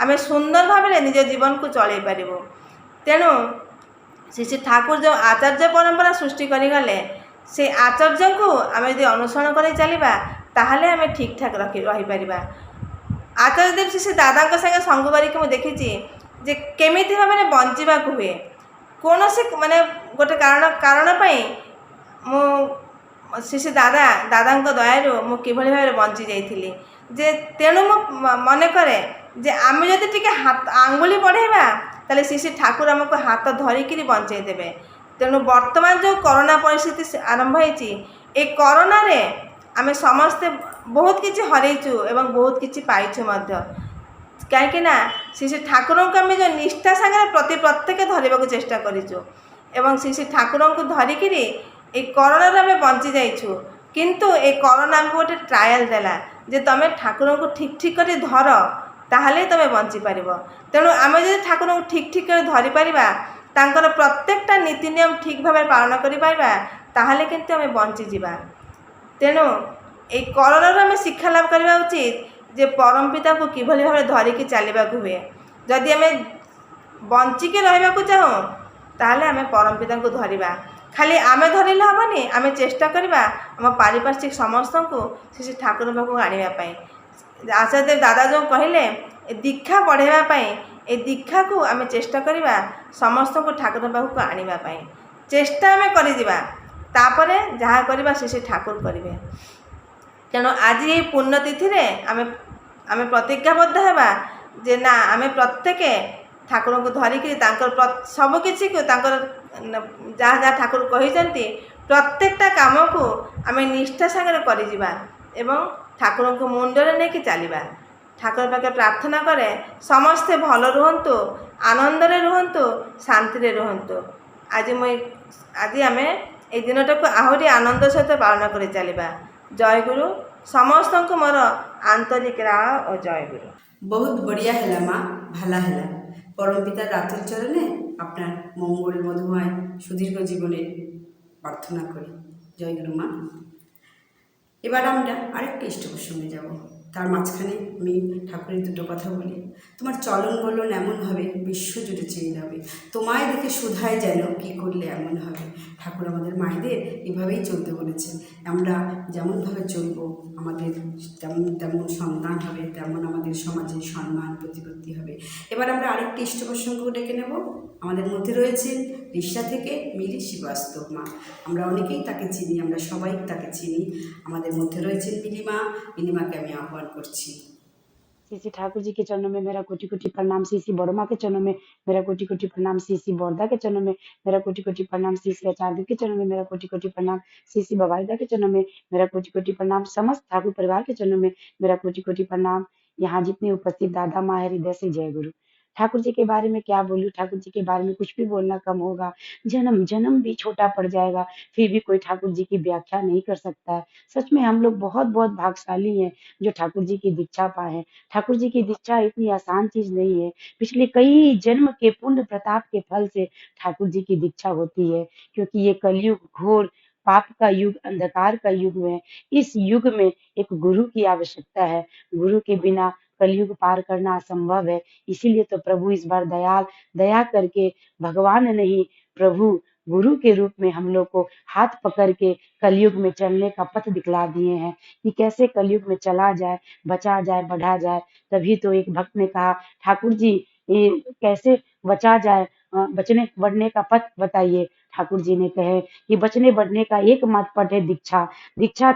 Speaker 5: ଆମେ ସୁନ୍ଦର ଭାବରେ ନିଜ ଜୀବନକୁ ଚଳାଇ ପାରିବୁ। ତେଣୁ ଶ୍ରୀ ଠାକୁର ଯେଉଁ ଆଚାର୍ଯ୍ୟ ପରମ୍ପରା ସୃଷ୍ଟି କରିଗଲେ, ସେ ଆଚାର୍ଯ୍ୟଙ୍କୁ ଆମେ ଯଦି ଅନୁସରଣ କରି ଚାଲିବା ତାହେଲେ ଆମେ ଠିକ୍ ଠାକ୍ ରହିପାରିବା। ଆଚାର୍ଯ୍ୟ ଦେବ ଶ୍ରୀ ଦାଦାଙ୍କ ସାଙ୍ଗେ ସଙ୍ଗ କରିକି ମୁଁ ଦେଖିଛି ଯେ କେମିତି ଭାବରେ ବଞ୍ଚିବାକୁ ହୁଏ। କୌଣସି ମାନେ ଗୋଟେ କାରଣ ପାଇଁ ମୁଁ ଶ୍ରୀ ଦାଦାଙ୍କ ଦୟାରୁ ମୁଁ କିଭଳି ଭାବରେ ବଞ୍ଚି ଯାଇଥିଲି। ଯେ ତେଣୁ ମୁଁ ମନେ କରେ ଯେ ଆମେ ଯଦି ଟିକେ ଆଙ୍ଗୁଳି ବଢ଼େଇବା ତାହେଲେ ଶ୍ରୀ ଠାକୁର ଆମକୁ ହାତ ଧରିକିରି ବଞ୍ଚାଇ ଦେବେ। ତେଣୁ ବର୍ତ୍ତମାନ ଯେଉଁ କରୋନା ପରିସ୍ଥିତି ଆରମ୍ଭ ହୋଇଛି, ଏ କରୋନାରେ ଆମେ ସମସ୍ତେ ବହୁତ କିଛି ହରାଇଛୁ ଏବଂ ବହୁତ କିଛି ପାଇଛୁ ମଧ୍ୟ। କାହିଁକିନା ଶ୍ରୀ ଠାକୁରଙ୍କୁ ଆମେ ଯେଉଁ ନିଷ୍ଠା ସାଙ୍ଗରେ ପ୍ରତ୍ୟେକ ଧରିବାକୁ ଚେଷ୍ଟା କରିଛୁ ଏବଂ ଶ୍ରୀ ଠାକୁରଙ୍କୁ ଧରିକିରି এই କରୋନାରୁ ଆମେ ବଞ୍ଚି ଯାଇଛୁ। କିନ୍ତୁ ଏ କରୋନା ଆମକୁ ଗୋଟେ ଟ୍ରାଏଲ୍ ଦେଲା ଯେ ତୁମେ ଠାକୁରଙ୍କୁ ଠିକ୍ କରି ଧର, ତାହେଲେ ତୁମେ ବଞ୍ଚିପାରିବ। ତେଣୁ ଆମେ ଯଦି ଠାକୁରଙ୍କୁ ଠିକ୍ କରି ଧରିପାରିବା, ତାଙ୍କର ପ୍ରତ୍ୟେକଟା ନୀତି ନିୟମ ଠିକ୍ ଭାବରେ ପାଳନ କରିପାରିବା, ତାହେଲେ କିନ୍ତୁ ଆମେ ବଞ୍ଚିଯିବା। ତେଣୁ এই କରୋନାରୁ ଆମେ ଶିକ୍ଷା ଲାଭ କରିବା ଉଚିତ ଯେ ପରମ ପିତାଙ୍କୁ କିଭଳି ଭାବରେ ଧରିକି ଚାଲିବାକୁ ହୁଏ। ଯଦି ଆମେ ବଞ୍ଚିକି ରହିବାକୁ ଚାହୁଁ ତାହେଲେ ଆମେ ପରମ ପିତାଙ୍କୁ ଧରିବା। ଖାଲି ଆମେ ଧରିଲେ ହେବନି, ଆମେ ଚେଷ୍ଟା କରିବା ଆମ ପାରିପାର୍ଶ୍ୱିକ ସମସ୍ତଙ୍କୁ ଶ୍ରୀ ଠାକୁର ପାଖକୁ ଆଣିବା ପାଇଁ। ଆଚାର୍ଯ୍ୟ ଦାଦା ଯେଉଁ କହିଲେ ଏ ଦୀକ୍ଷା ବଢ଼ାଇବା ପାଇଁ, ଏ ଦୀକ୍ଷାକୁ ଆମେ ଚେଷ୍ଟା କରିବା ସମସ୍ତଙ୍କୁ ଠାକୁର ପାଖକୁ ଆଣିବା ପାଇଁ। ଚେଷ୍ଟା ଆମେ କରିଯିବା, ତାପରେ ଯାହା କରିବା ସେ ଠାକୁର କରିବେ। ତେଣୁ ଆଜି ଏହି ପୁଣ୍ୟତିଥିରେ ଆମେ ପ୍ରତିଜ୍ଞାବଦ୍ଧ ହେବା ଯେ ନା ଆମେ ପ୍ରତ୍ୟେକ ଠାକୁରଙ୍କୁ ଧରିକି ତାଙ୍କର ସବୁକିଛିକୁ ତାଙ୍କର ଯାହା ଯାହା ଠାକୁର କହିଛନ୍ତି ପ୍ରତ୍ୟେକଟା କାମକୁ ଆମେ ନିଷ୍ଠା ସାଙ୍ଗରେ କରିଯିବା ଏବଂ ଠାକୁରଙ୍କୁ ମୁଣ୍ଡରେ ନେଇକି ଚାଲିବା। ଠାକୁର ପାଖରେ ପ୍ରାର୍ଥନା କରେ ସମସ୍ତେ ଭଲ ରୁହନ୍ତୁ, ଆନନ୍ଦରେ ରୁହନ୍ତୁ, ଶାନ୍ତିରେ ରୁହନ୍ତୁ। ଆଜି ଆମେ এই ଦିନଟାକୁ ଆହୁରି ଆନନ୍ଦ ସହିତ ପାଳନ କରି ଚାଲିବା। ଜୟଗୁରୁ। ସମସ୍ତଙ୍କୁ ମୋର ଆନ୍ତରିକ ରାୟ ଓ ଜୟଗୁରୁ।
Speaker 2: বহুত বড়িয়া হেলা মা, ভালা হেলা। পরম পিতার রাতুল চরণে আপনার মঙ্গল মধুময় সুদীর্ঘ জীবনের প্রার্থনা করি। জয়গুরু মা। এবার আমরা আরেকটা ইষ্ট প্রসঙ্গে যাব, তার মাঝখানে আমি ঠাকুরের দুটো কথা বলি। তোমার চলন বলন এমন হবে বিশ্ব জুড়ে চেয়ে যাবে, তোমায় দেখে শুধায় যেন কি করলে এমন হবে। ঠাকুর আমাদের মায়েদের এভাবেই চলতে বলেছেন। আমরা যেমনভাবে চলবো আমাদের তেমন সন্তান হবে, তেমন আমাদের সমাজে সম্মান প্রতিপত্তি হবে। এবার আমরা আরেকটি ইষ্ট প্রসঙ্গ ডেকে নেব। আমাদের মধ্যে রয়েছেন রিষ্যা থেকে মিলি শ্রীবাস্তব মা। আমরা অনেকেই তাকে চিনি, আমরা সবাই তাকে চিনি। আমাদের মধ্যে রয়েছেন মিলিমা। মিলিমাকে আমি আহ্বান করছি।
Speaker 6: श्री ठाकुर जी के चरणों में मेरा कोटि कोटि प्रणाम। श्री बड़मा के चरणों में मेरा कोटि कोटि प्रणाम। श्री बोरदा के चरणों में मेरा कोटि कोटि प्रणाम। श्री आचार्य के चरणों में मेरा कोटि कोटि प्रणाम। श्री बवाईदा के चरणों में मेरा कोटि कोटि प्रणाम। समस्त ठाकुर परिवार के चरणों में मेरा कोटि कोटि प्रणाम। यहाँ जितने उपस्थित दादा माँ है, हृदय से जय गुरु। ठाकुर जी के बारे में क्या बोलूं, ठाकुर जी के बारे में कुछ भी बोलना कम होगा। जन्म जन्म भी छोटा पड़ जाएगा, फिर भी कोई ठाकुर जी की व्याख्या नहीं कर सकता है। सच में हम लोग बहुत बहुत भाग्यशाली हैं जो ठाकुर जी की दीक्षा पाए हैं। ठाकुर जी की दीक्षा इतनी आसान चीज नहीं है। पिछले कई जन्म के पुण्य प्रताप के फल से ठाकुर जी की दीक्षा होती है, क्योंकि ये कलयुग घोर पाप का युग, अंधकार का युग है। इस युग में एक गुरु की आवश्यकता है। गुरु के बिना कलयुग पार करना असंभव है। इसीलिए तो प्रभु इस बार दया करके भगवान नहीं, प्रभु गुरु के रूप में हम लोग को हाथ पकड़ के कलयुग में चलने का पथ दिखला दिए हैं कि कैसे कलयुग में चला जाए, बचा जाए, बढ़ा जाए। तभी तो एक भक्त ने कहा, ठाकुर जी ये कैसे बचा जाए, बचने बढ़ने का पथ बताइए। ठाकुर जी ने कहे कि बचने बढ़ने का एकमात्र पथ है दीक्षा। दीक्षा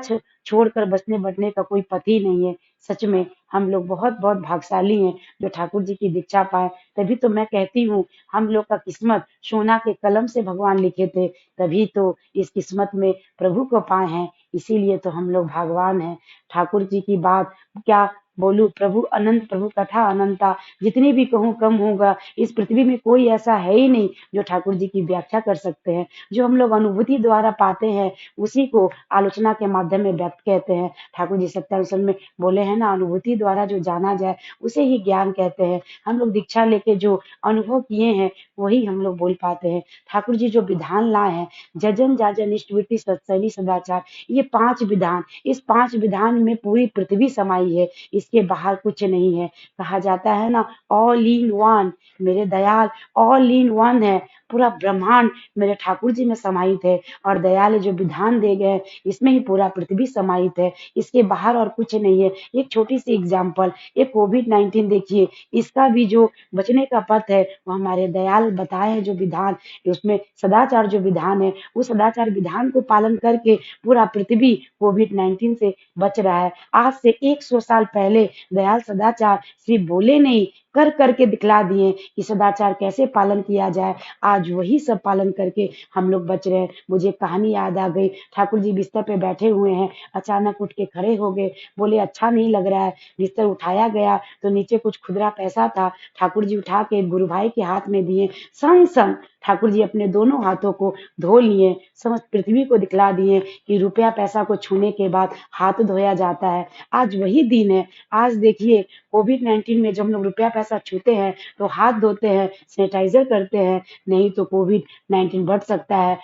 Speaker 6: छोड़कर बचने बढ़ने का कोई पथ ही नहीं है। सच में हम लोग बहुत बहुत भाग्यशाली हैं जो ठाकुर जी की दीक्षा पाए। तभी तो मैं कहती हूँ हम लोग का किस्मत सोना के कलम से भगवान लिखे थे, तभी तो इस किस्मत में प्रभु को पाए हैं। इसीलिए तो हम लोग भगवान हैं। ठाकुर जी की बात क्या बोलूं, प्रभु अनंत, प्रभु कथा अनंता, जितनी भी कहूँ कम होगा। इस पृथ्वी में कोई ऐसा है ही नहीं जो ठाकुर जी की व्याख्या कर सकते हैं। जो हम लोग अनुभूति द्वारा पाते हैं उसी को आलोचना के माध्यम में व्यक्त कहते हैं। ठाकुर जी सत्यानुसन में बोले हैं ना, अनुभूति द्वारा जो जाना जाए उसे ही ज्ञान कहते हैं। हम लोग दीक्षा लेके जो अनुभव किए हैं वही हम लोग बोल पाते हैं। ठाकुर जी जो विधान लाए हैं, जजन जाजन इष्टवृत्ति सत्संगी सदाचार, ये 5 विधान, इस 5 विधान में पूरी पृथ्वी समाई है। इसके बाहर कुछ नहीं है। कहा जाता है ना, ऑल इन वन, मेरे दयाल ऑल इन वन है। पूरा ब्रह्मांड मेरे ठाकुर जी में समाहित है और दयाल जो विधान दे गए इसमें ही पूरा पृथ्वी समाहित है। इसके बाहर और कुछ नहीं है। एक छोटी सी एग्जाम्पल, ये कोविड-19 देखिए, इसका भी जो बचने का पथ है वो हमारे दयाल बताए हैं। जो विधान, उसमें सदाचार जो विधान है, उस सदाचार विधान को पालन करके पूरा पृथ्वी कोविड-19 से बच रहा है। आज से 100 साल पहले दयाल सदाचार सिर्फ बोले नहीं, कर करके दिखला दिए कि सदाचार कैसे पालन किया जाए। आज वही सब पालन करके हम लोग बच रहे हैं। मुझे कहानी याद आ गई। ठाकुर जी बिस्तर पे बैठे हुए हैं, अचानक उठ के खड़े हो गए, बोले अच्छा नहीं लग रहा है। बिस्तर उठाया गया तो नीचे कुछ खुदरा पैसा था। ठाकुर जी उठा के गुरु भाई के हाथ में दिए। संग संग ठाकुर जी अपने दोनों हाथों को धो लिए, समस्त पृथ्वी को दिखला दिए कि रुपया पैसा को छूने के बाद हाथ धोया जाता है। आज वही दिन है। आज देखिए कोविड-19 में जब हम लोग रुपया पैसा छूते हैं तो हाथ धोते हैं, सैनिटाइजर करते हैं, नहीं तो कोविड-19 बढ़ सकता है।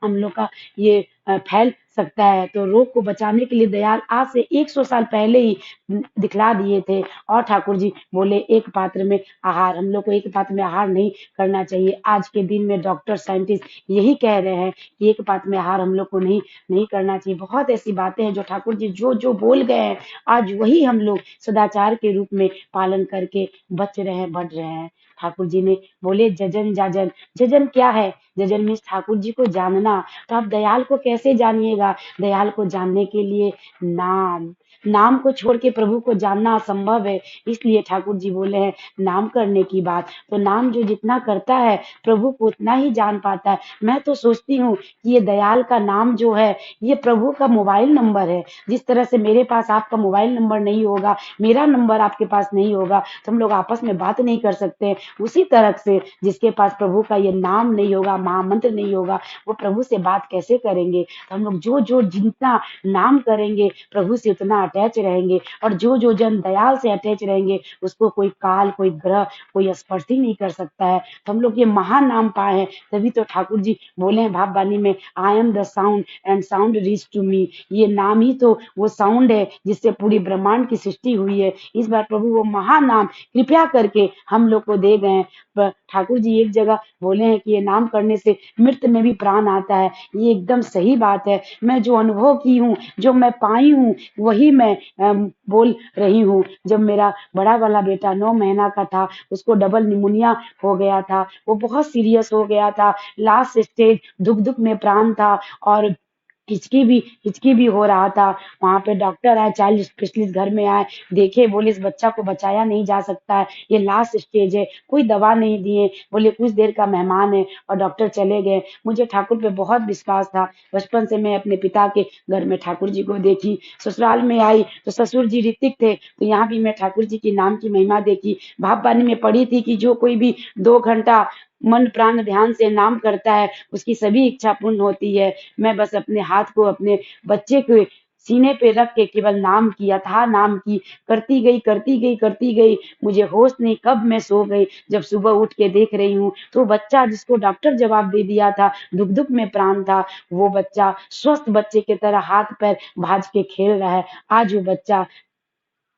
Speaker 6: हम लोग का ये फैल सकता है। तो रोग को बचाने के लिए दयाल आज से 100 साल पहले ही दिखला दिए थे। और ठाकुर जी बोले एक पात्र में आहार, हम लोग को एक पात्र में आहार नहीं करना चाहिए। आज के दिन में डॉक्टर साइंटिस्ट यही कह रहे हैं कि एक पात्र में आहार हम लोग को नहीं करना चाहिए। बहुत ऐसी बातें हैं जो ठाकुर जी जो बोल गए हैं, आज वही हम लोग सदाचार के रूप में पालन करके बच रहे हैं, बढ़ रहे हैं। ठाकुर जी ने बोले जजन जाजन। जजन क्या है? जजन मीन्स ठाकुर जी को जानना। तो आप दयाल को कैसे जानिएगा? दयाल को जानने के लिए नाम, नाम को छोड़ के प्रभु को जानना असंभव है। इसलिए ठाकुर जी बोले हैं नाम करने की बात। तो नाम जो जितना करता है प्रभु को उतना ही जान पाता है। मैं तो सोचती हूँ कि ये दयाल का नाम जो है ये प्रभु का मोबाइल नंबर है। जिस तरह से मेरे पास आपका मोबाइल नंबर नहीं होगा, मेरा नंबर आपके पास नहीं होगा, तो हम लोग आपस में बात नहीं कर सकते। उसी तरह से जिसके पास प्रभु का ये नाम नहीं होगा, महामंत्र नहीं होगा, वो प्रभु से बात कैसे करेंगे? तो हम लोग जो जो जितना नाम करेंगे प्रभु से उतना अटैच रहेंगे। और जो जो जन दयाल से अटैच रहेंगे उसको कोई काल, कोई ग्रह, कोई स्पर्श ही नहीं कर सकता है। तो हम लोग ये महान नाम पाए हैं। तभी तो ठाकुर जी बोले हैं भाववाणी में, I am the sound and sound reach to me. ये नाम ही तो वो साउंड है जिससे पूरी ब्रह्मांड की सृष्टि हुई है। इस बार प्रभु वो महान नाम कृपया करके हम लोग को दे गए हैं। ठाकुर जी एक जगह बोले हैं कि ये नाम करने से मृत में भी प्राण आता है। ये एकदम सही बात है। मैं जो अनुभव की हूँ, जो मैं पाई हूँ, वही मैं बोल रही हूँ। जब मेरा बड़ा वाला बेटा 9 महीना का था, उसको डबल निमोनिया हो गया था। वो बहुत सीरियस हो गया था, लास्ट स्टेज, दुख दुख में प्राण था और हिचकी भी हो रहा था। वहां पे डॉक्टर आए, चाइल्ड स्पेशलिस्ट घर में आए, देखे, बोले इस बच्चा को बचाया नहीं जा सकता है, ये लास्ट स्टेज है, कोई दवा नहीं दिए, बोले कुछ देर का मेहमान है और डॉक्टर चले गए। मुझे ठाकुर पे बहुत विश्वास था। बचपन से मैं अपने पिता के घर में ठाकुर जी को देखी। ससुराल में आई तो ससुर जी ऋतिक थे, तो यहाँ भी मैं ठाकुर जी की नाम की महिमा देखी। भाववाणी में पढ़ी थी कि जो कोई भी 2 घंटा मन प्राण ध्यान से नाम करता है उसकी सभी इच्छा पूर्ण होती है। मैं बस अपने हाथ को अपने बच्चे के सीने पे रख के केवल नाम की, अथाह नाम की, करती गई। मुझे होश नहीं कब मैं सो गई। जब सुबह उठ के देख रही हूँ तो बच्चा जिसको डॉक्टर जवाब दे दिया था, दुख दुख में प्राण था, वो बच्चा स्वस्थ बच्चे की तरह हाथ पैर भाज के खेल रहा है। आज वो बच्चा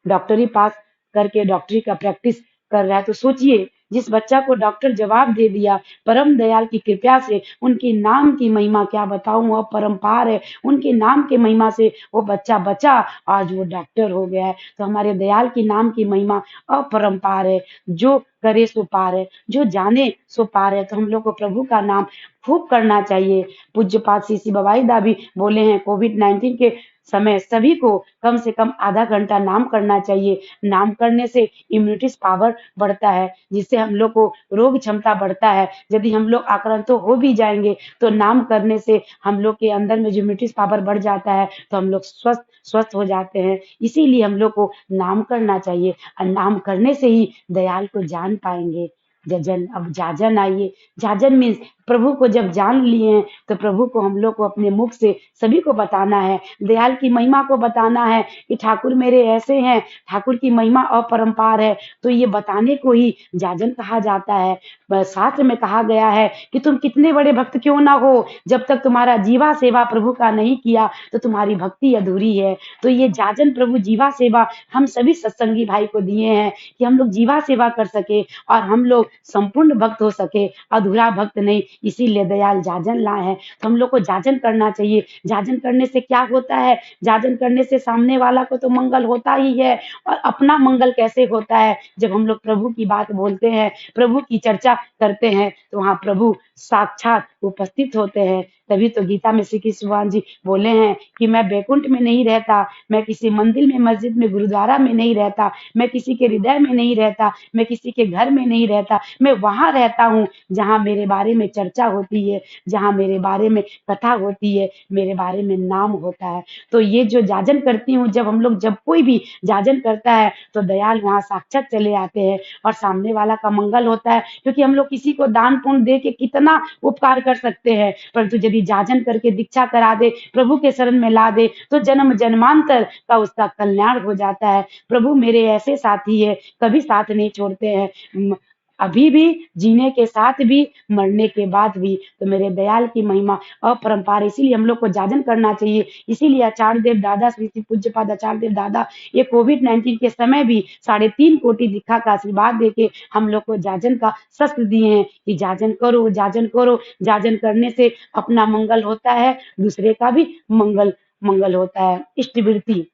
Speaker 6: डॉक्टरी पास करके डॉक्टरी का प्रैक्टिस कर रहा है। तो सोचिए, जिस बच्चा को डॉक्टर जवाब दे दिया, परम दयाल की कृपया से, उनके नाम की महिमा क्या बताऊं, अपरंपार है। उनके नाम की महिमा से वो बच्चा बचा, आज वो डॉक्टर हो गया है। तो हमारे दयाल की नाम की महिमा अपरंपार है। जो करे सो पार है, जो जाने सो पार है। तो हम लोग को प्रभु का नाम खूब करना चाहिए। पूज्यपाद सीसी बवाईदा भी बोले हैं कोविड-19 के समय सभी को कम से कम आधा घंटा नाम करना चाहिए। नाम करने से इम्यूनिटी पावर बढ़ता है, जिससे हम लोग को रोग क्षमता बढ़ता है। यदि हम लोग आक्रांत हो भी जाएंगे तो नाम करने से हम लोग के अंदर में जो इम्यूनिटी पावर बढ़ जाता है, तो हम लोग स्वस्थ स्वस्थ हो जाते हैं। इसीलिए हम लोग को नाम करना चाहिए और नाम करने से ही दयाल को जान पाएंगे। जजन, अब जाजन आइए। जाजन मीन्स प्रभु को जब जान लिए हैं तो प्रभु को हम लोग को अपने मुख से सभी को बताना है। दयाल की महिमा को बताना है कि ठाकुर मेरे ऐसे हैं, ठाकुर की महिमा अपरंपार है। तो ये बताने को ही जाजन कहा जाता है। शास्त्र में कहा गया है कि तुम कितने बड़े भक्त क्यों ना हो, जब तक तुम्हारा जीवा सेवा प्रभु का नहीं किया तो तुम्हारी भक्ति अधूरी है। तो ये जाजन प्रभु जीवा सेवा हम सभी सत्संगी भाई को दिए हैं कि हम लोग जीवा सेवा कर सके और हम लोग संपूर्ण भक्त हो सके, अधूरा भक्त नहीं। इसीलिए दयाल जाजन लाए हैं। तो हम लोग को जाजन करना चाहिए। जाजन करने से क्या होता है? जाजन करने से सामने वाला को तो मंगल होता ही है, और अपना मंगल कैसे होता है? जब हम लोग प्रभु की बात बोलते हैं, प्रभु की चर्चा करते हैं, तो वहाँ प्रभु साक्षात उपस्थित होते हैं। तभी तो गीता में श्री कृष्ण भगवान जी बोले हैं कि मैं बैकुंठ में नहीं रहता, मैं किसी मंदिर में, मस्जिद में, गुरुद्वारा में नहीं रहता, मैं किसी के हृदय में नहीं रहता, मैं किसी के घर में नहीं रहता, मैं वहां रहता हूँ जहाँ मेरे बारे में चर्चा होती है, जहाँ मेरे बारे में कथा होती है, मेरे बारे में नाम होता है। तो ये जो जाजन करती हूँ, जब कोई भी जाजन करता है तो दयाल वहाँ साक्षात चले आते हैं और सामने वाला का मंगल होता है। क्योंकि हम लोग किसी को दान पुण्य दे के कितना उपकार कर सकते हैं, परंतु यदि जाजन करके दीक्षा करा दे, प्रभु के शरण में ला दे, तो जन्म जन्मांतर का उसका कल्याण हो जाता है। प्रभु मेरे ऐसे साथी है, कभी साथ नहीं छोड़ते हैं, अभी भी, जीने के साथ भी, मरने के बाद भी। तो मेरे दयाल की महिमा अपरंपार, इसीलिए हम लोग को जाजन करना चाहिए। इसीलिए आचार्य देव दादा, श्री श्री पूज्यपाद आचार्य देव दादा, ये कोविड-19 के समय भी 3.5 कोटि दीक्षा का आशीर्वाद देके हम लोग को जाजन का शस्त्र दिए हैं कि जाजन करो, जाजन करो। जाजन करने से अपना मंगल होता है, दूसरे का भी मंगल होता है। इष्टवृत्ति,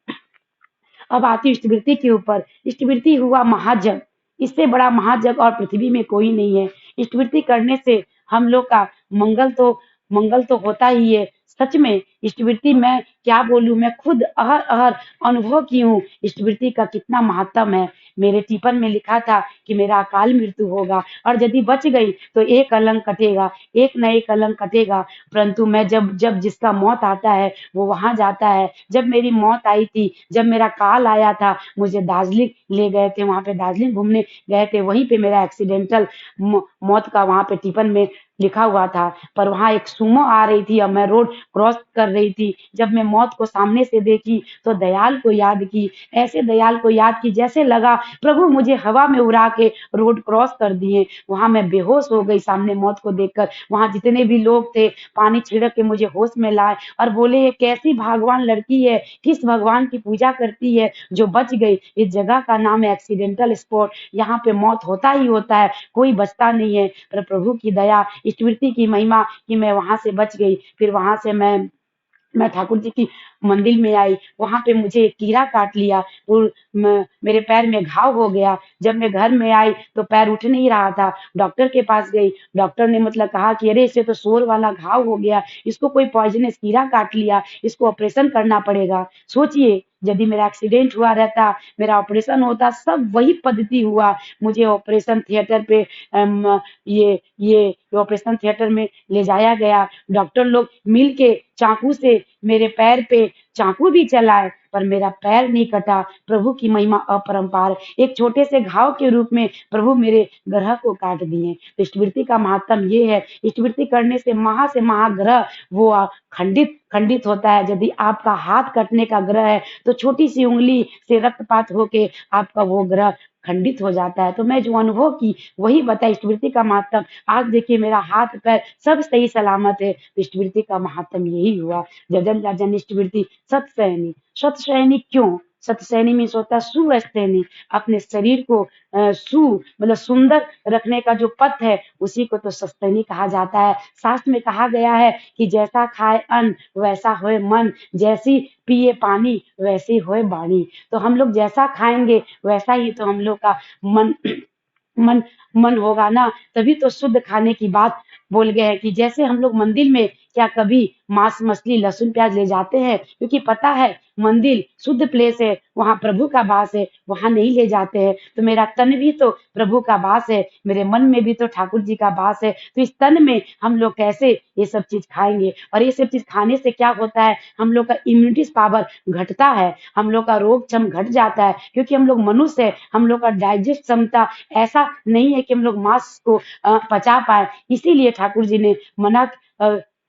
Speaker 6: अब आती इष्टवृत्ति के ऊपर। इष्टवृत्ति हुआ महाजन। इससे बड़ा महाजग और पृथ्वी में कोई नहीं है। स्तुति करने से हम लोग का मंगल तो होता ही है। सच में स्तुति मैं क्या बोलूं, मैं खुद अहर अहर अनुभव की हूँ स्तुति का कितना महत्व है। मेरे टिफन में लिखा था कि मेरा अकाल मृत्यु होगा और यदि बच गई तो एक कलंक कटेगा, एक न एक कलंक कटेगा। परंतु मैं जब जब जिसका मौत आता है वो वहां जाता है। जब मेरी मौत आई थी, जब मेरा काल आया था, मुझे दार्जिलिंग ले गए थे, वहां पे दार्जिलिंग घूमने गए थे। वहीं पे मेरा एक्सीडेंटल मौत का वहां पे टिफन में लिखा हुआ था। पर वहां एक सुमो आ रही थी और मैं रोड क्रॉस कर रही थी। जब मैं मौत को सामने से देखी तो दयाल को याद की, ऐसे दयाल को याद की जैसे लगा प्रभु मुझे हवा में उड़ा के रोड क्रॉस कर दिए। वहां मैं बेहोश हो गई सामने मौत को देखकर। वहां जितने भी लोग थे पानी छिड़क के मुझे होश में लाए और बोले ये कैसी भगवान लड़की है, किस भगवान की पूजा करती है जो बच गई। इस जगह का नाम है एक्सीडेंटल स्पॉट। यहाँ पे मौत होता ही होता है, कोई बचता नहीं है। पर प्रभु की दया, स्मृति की महिमा कि मैं वहां से बच गई। फिर वहां से मैं ठाकुर जी की मंदिर में आई। वहां पे मुझे एक कीड़ा काट लिया और मेरे पैर में घाव हो गया। जब मैं घर में आई तो पैर उठ नहीं रहा था। डॉक्टर के पास गई, डॉक्टर ने मतलब कहा कि अरे इसे तो सोर वाला घाव हो गया, इसको कोई पॉइजनस कीड़ा काट लिया, इसको ऑपरेशन करना पड़ेगा। सोचिए यदि मेरा एक्सीडेंट हुआ रहता, मेरा ऑपरेशन होता, सब वही पद्धति हुआ। मुझे ऑपरेशन थिएटर पे ये ऑपरेशन थिएटर में ले जाया गया। डॉक्टर लोग मिल के चाकू से मेरे पैर पे चाकू भी चलाए पर मेरा पैर नहीं कटा। प्रभु की महिमा अपरंपार। एक छोटे से घाव के रूप में प्रभु मेरे ग्रह को काट दिए। तो स्मृति का महत्व ये है, स्मृति करने से महाग्रह वो खंडित होता है। यदि आपका हाथ कटने का ग्रह है तो छोटी सी उंगली से रक्तपात होके आपका वो ग्रह खंडित हो जाता है। तो मैं जो अनुभव की वही बताई स्मृति का महत्व। आज देखिए मेरा हाथ पैर सब सही सलामत है। तो स्मृति का महत्व यही हुआ। जजन राजन स्मृति सतसैनी। सतसैनी क्यों? सतसैनी मीन्स होता है सुवैस्तैनी। अपने शरीर को मतलब सुंदर रखने का जो पथ है उसी को तो सतसैनी कहा जाता है। शास्त्र में कहा गया है कि जैसा खाए अन्न वैसा होए मन, जैसी पिए पानी वैसी होए वाणी। तो हम लोग जैसा खाएंगे वैसा ही तो हम लोग का मन मन मन होगा ना। तभी तो शुद्ध खाने की बात बोल गए हैं कि जैसे हम लोग मंदिर में क्या कभी मांस मछली लहसुन प्याज ले जाते हैं, क्योंकि पता है मंदिर शुद्ध प्लेस है, वहां प्रभु का वास है, वहां नहीं ले जाते हैं। तो मेरा तन भी तो प्रभु का वास है, मेरे मन में भी तो ठाकुर जी का वास है। तो इस तन में हम लोग कैसे ये सब चीज खाएंगे? और ये सब चीज खाने से क्या होता है, हम लोग का इम्यूनिटी पावर घटता है, हम लोग का रोग क्षम घट जाता है। क्योंकि हम लोग मनुष्य है, हम लोग का डाइजेस्ट क्षमता ऐसा नहीं है कि हम लोग मांस को पचा पाए। इसीलिए ठाकुर जी ने मना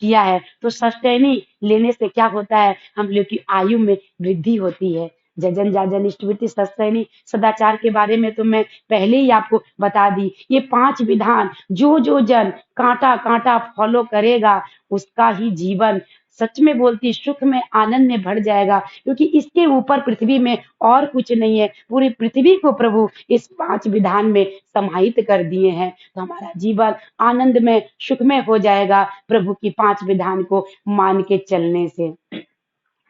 Speaker 6: किया है। तो सस्टेनी लेने से क्या होता है, हम लोग की आयु में वृद्धि होती है। जजन जाजन स्मृति सस्तेनी सदाचार के बारे में तो मैं पहले ही आपको बता दी। ये 5 विधान जो जन कांटा कांटा फॉलो करेगा उसका ही जीवन सच में बोलती सुख में आनंद में भर जाएगा। क्योंकि इसके ऊपर पृथ्वी में और कुछ नहीं है। पूरी पृथ्वी को प्रभु इस 5 विधान में समाहित कर दिए हैं। तो हमारा जीवन आनंद में सुख में हो जाएगा प्रभु की 5 विधान को मान के चलने से।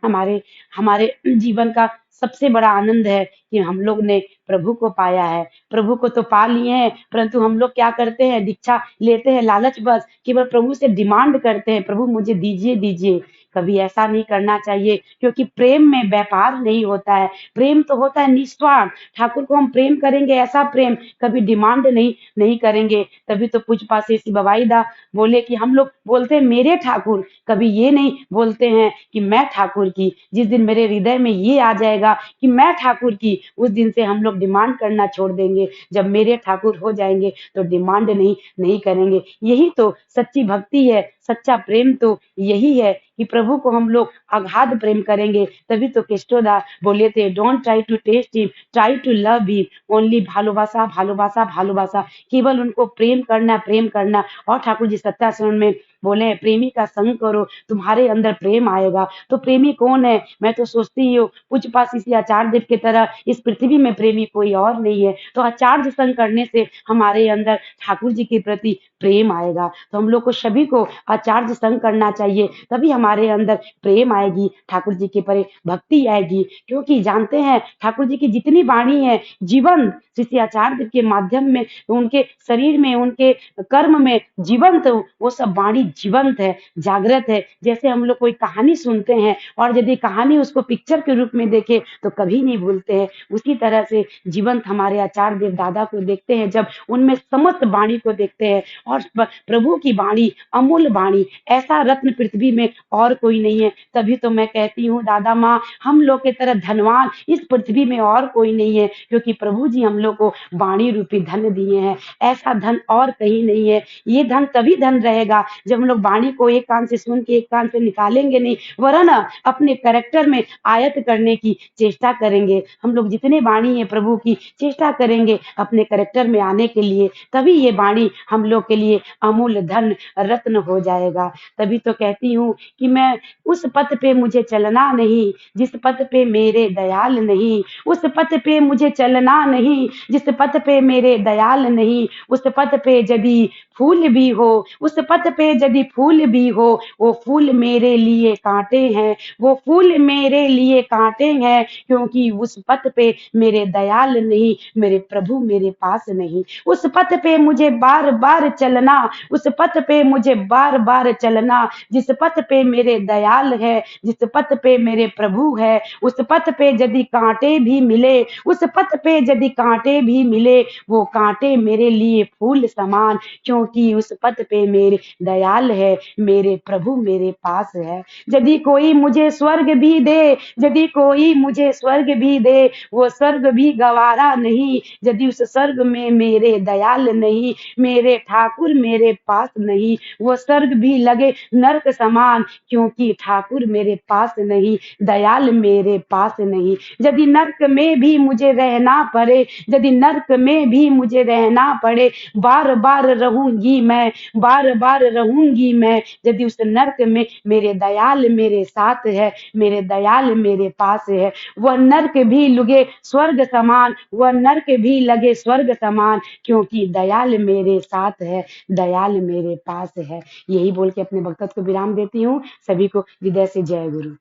Speaker 6: हमारे हमारे जीवन का सबसे बड़ा आनंद है कि हम लोग ने प्रभु को पाया है। प्रभु को तो पा लिए हैं, परंतु हम लोग क्या करते हैं, दीक्षा लेते हैं लालच बस, केवल प्रभु से डिमांड करते हैं, प्रभु मुझे दीजिए दीजिए। कभी ऐसा नहीं करना चाहिए, क्योंकि प्रेम में व्यापार नहीं होता है। प्रेम तो होता है निस्वार्थ। ठाकुर को हम प्रेम करेंगे, ऐसा प्रेम कभी डिमांड नहीं करेंगे। तभी तो पूज्य श्री बबाई दा बोले कि हम लोग बोलते हैं मेरे ठाकुर, कभी ये नहीं बोलते हैं कि मैं ठाकुर की। जिस दिन मेरे हृदय में ये आ जाएगा कि मैं ठाकुर की, उस दिन से हम लोग डिमांड करना छोड़ देंगे। जब मेरे ठाकुर हो जाएंगे तो डिमांड नहीं करेंगे। यही तो सच्ची भक्ति है, सच्चा प्रेम तो यही है कि प्रभु को हम लोग अगाध प्रेम करेंगे। तभी तो कृष्णोदा बोले थे, don't try to test him, try to love him. Only भालोबासा भालोबासा भालोबासा, केवल उनको प्रेम करना। और ठाकुर जी सत्याश्रम में बोले हैं प्रेमी का संग करो, तुम्हारे अंदर प्रेम आएगा। तो प्रेमी कौन है? मैं तो सोचती ही हूँ पूज्यपाद श्री आचार्य देव की तरह इस पृथ्वी में प्रेमी कोई और नहीं है। तो आचार्य संग करने से हमारे अंदर ठाकुर जी के प्रति प्रेम आएगा। तो हम लोग को सभी को आचार्य संग करना चाहिए, तभी हमारे अंदर प्रेम आएगी, ठाकुर जी के परे भक्ति आएगी। क्योंकि जानते हैं ठाकुर जी की जितनी वाणी है जीवन श्री आचार्य देव के माध्यम में, उनके शरीर में, उनके कर्म में जीवंत, वो सब वाणी जीवंत है, जागृत है। जैसे हम लोग कोई कहानी सुनते हैं और यदि कहानी उसको पिक्चर के रूप में देखे तो कभी नहीं भूलते हैं, उसी तरह से जीवंत हमारे आचार्य देव दादा को देखते हैं, जब उनमें समस्त वाणी को देखते हैं। और प्रभु की वाणी, अमूल्य वाणी, ऐसा रत्न पृथ्वी में और कोई नहीं है। तभी तो मैं कहती हूँ दादा माँ, हम लोग के तरह धनवान इस पृथ्वी में और कोई नहीं है, क्योंकि प्रभु जी हम लोग को वाणी रूपी धन दिए हैं। ऐसा धन और कहीं नहीं है। ये धन तभी धन रहेगा जब हम लोग वाणी को एक कान से सुन के एक कान से निकालेंगे नहीं, वरना अपने कैरेक्टर में आयत करने की चेष्टा करेंगे। हम लोग जितने वाणी है प्रभु की चेष्टा करेंगे अपने कैरेक्टर में आने के लिए, तभी ये वाणी हम लोग के लिए अमूल्य धन रत्न हो जाएगा। तभी तो कहती हूँ कि मैं उस पथ पे मुझे चलना नहीं जिस पथ पे मेरे दयाल नहीं, उस पथ पे मुझे चलना नहीं जिस पथ पे मेरे दयाल नहीं। उस पथ पे यदि फूल भी हो, उस पथ पे यदि फूल भी हो, वो फूल मेरे लिए कांटे हैं, वो फूल मेरे लिए कांटे हैं, क्योंकि उस पथ पे मेरे दयाल नहीं, मेरे प्रभु मेरे पास नहीं। उस पथ पे मुझे बार बार चलना, उस पथ पे मुझे बार बार चलना जिस पथ पे मेरे दयाल है, जिस पथ पे मेरे प्रभु है। उस पथ पे यदि कांटे भी मिले, उस पथ पे यदि कांटे भी मिले, वो कांटे मेरे लिए फूल समान, क्योंकि उस पथ पे मेरे दयाल है, मेरे प्रभु मेरे पास है। यदि कोई मुझे स्वर्ग भी दे, यदि कोई मुझे स्वर्ग भी दे, वो स्वर्ग भी गवारा नहीं, यदि उस स्वर्ग में मेरे दयाल नहीं, मेरे ठाकुर मेरे पास नहीं। वो स्वर्ग भी लगे नरक समान, क्योंकि ठाकुर मेरे पास नहीं, दयाल मेरे पास नहीं। यदि नरक में भी मुझे रहना पड़े, यदि नरक में भी मुझे रहना पड़े, बार बार रहूंगी मैं, बार बार रहूंगी मैं, यदि उस नरक में मेरे दयाल मेरे साथ है, मेरे दयाल मेरे पास है। वह नरक भी लगे स्वर्ग समान, वह नरक भी लगे स्वर्ग समान, क्योंकि दयाल मेरे साथ है, दयाल मेरे पास है। यही बोल के अपने वक्तव्य को विराम देती हूँ। सभी को हृदय से जय गुरु।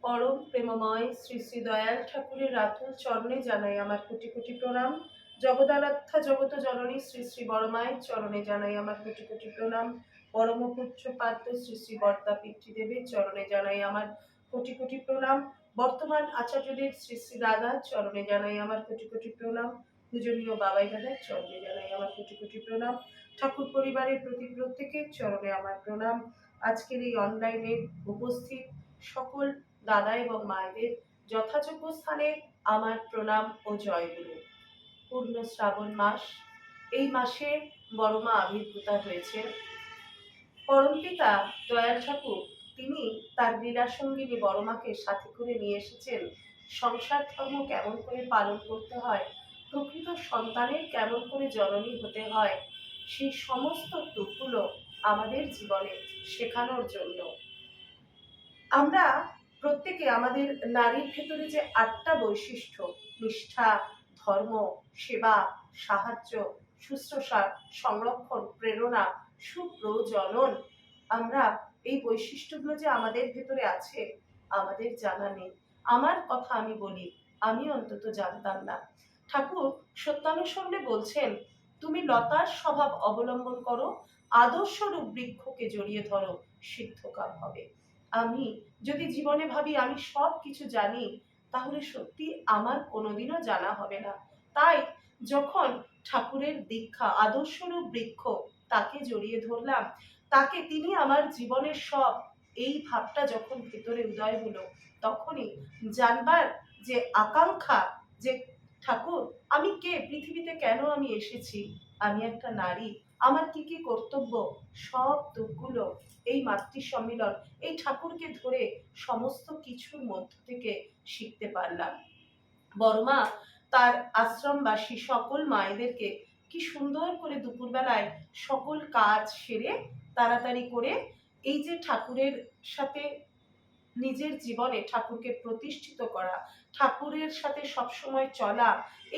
Speaker 5: পরম প্রেমময় শ্রী শ্রী দয়াল ঠাকুরের রাতুল চরণে জানাই আমার কোটি কোটি প্রণাম। জগদারাধ্যা জগত জননী শ্রী শ্রী বড়মায়ের চরণে জানাই আমার কোটি কোটি প্রণাম। পরম পূজ্যপাদ্য শ্রী শ্রী বর্দা পিতৃদেবের চরণে জানাই আমার কোটি কোটি প্রণাম। বর্তমান আচার্যদেব শ্রী শ্রী দাদার চরণে জানাই আমার কোটি কোটি প্রণাম। পূজনীয় বাবাই দাদার চরণে জানাই আমার কোটি কোটি প্রণাম। ঠাকুর পরিবারের প্রতি প্রত্যেকের চরণে আমার প্রণাম। আজকের এই অনলাইনে উপস্থিত সকল দাদা এবং মায়েদের যথাযোগ্য স্থানে আমার প্রণাম ও জয়গুরু। পূর্ণ শ্রাবণ মাস, এই মাসে বড়মা আবির্ভূতা হয়েছে। পরমপিতা দয়াল ঠাকুর তিনি তার লীলাসঙ্গিনী বড়মাকে সাথে করে নিয়ে এসেছেন সংসার ধর্ম কেমন করে পালন করতে হয়, প্রকৃত সন্তানের কেমন করে জননী হতে হয়, সেই সমস্ত টুকগুলো আমাদের জীবনে শেখানোর জন্য। আমরা প্রত্যেকে আমাদের নারীর ভেতরে যে ৮টা বৈশিষ্ট্য, নিষ্ঠা, ধর্ম, সেবা, সাহায্য, শুশ্রূষা, সংরক্ষণ, প্রেরণা, সুপ্রজনন, আমরা এই বৈশিষ্ট্যগুলো যে আমাদের ভেতরে আছে আমাদের জানা নেই। আমার কথা আমি বলি, আমি অন্তত জানতাম না। ঠাকুর সত্যানুসরণে বলছেন, তুমি লতার স্বভাব অবলম্বন করো, আদর্শরূপ বৃক্ষকে জড়িয়ে ধরো, সিদ্ধকাম হবে। আমি যদি জীবনে ভাবি আমি সব কিছু জানি, তাহলে সত্যি আমার কোনোদিনও জানা হবে না। তাই যখন ঠাকুরের দীক্ষা আদর্শরূপ বৃক্ষ, তাকে জড়িয়ে ধরলাম, তাকে তিনি আমার জীবনের সব, এই ভাবটা যখন ভেতরে উদয় হলো, তখনই জানবার যে আকাঙ্ক্ষা, যে ঠাকুর আমি কে, পৃথিবীতে কেন আমি এসেছি, আমি একটা নারী, আমার কি কি কর্তব্য, সব দিকগুলো এই মাতৃ সম্মিলন, এই ঠাকুরকে ধরে সমস্ত কিছুর মধ্য থেকে শিখতে পারলাম। বড়মা তার আশ্রমবাসী সকল মায়েদেরকে কি সুন্দর করে দুপুরবেলায় সকল কাজ সেরে
Speaker 7: তাড়াতাড়ি করে এই যে ঠাকুরের সাথে নিজের জীবনে ঠাকুরকে প্রতিষ্ঠিত করা, ঠাকুরের সাথে সবসময় চলা,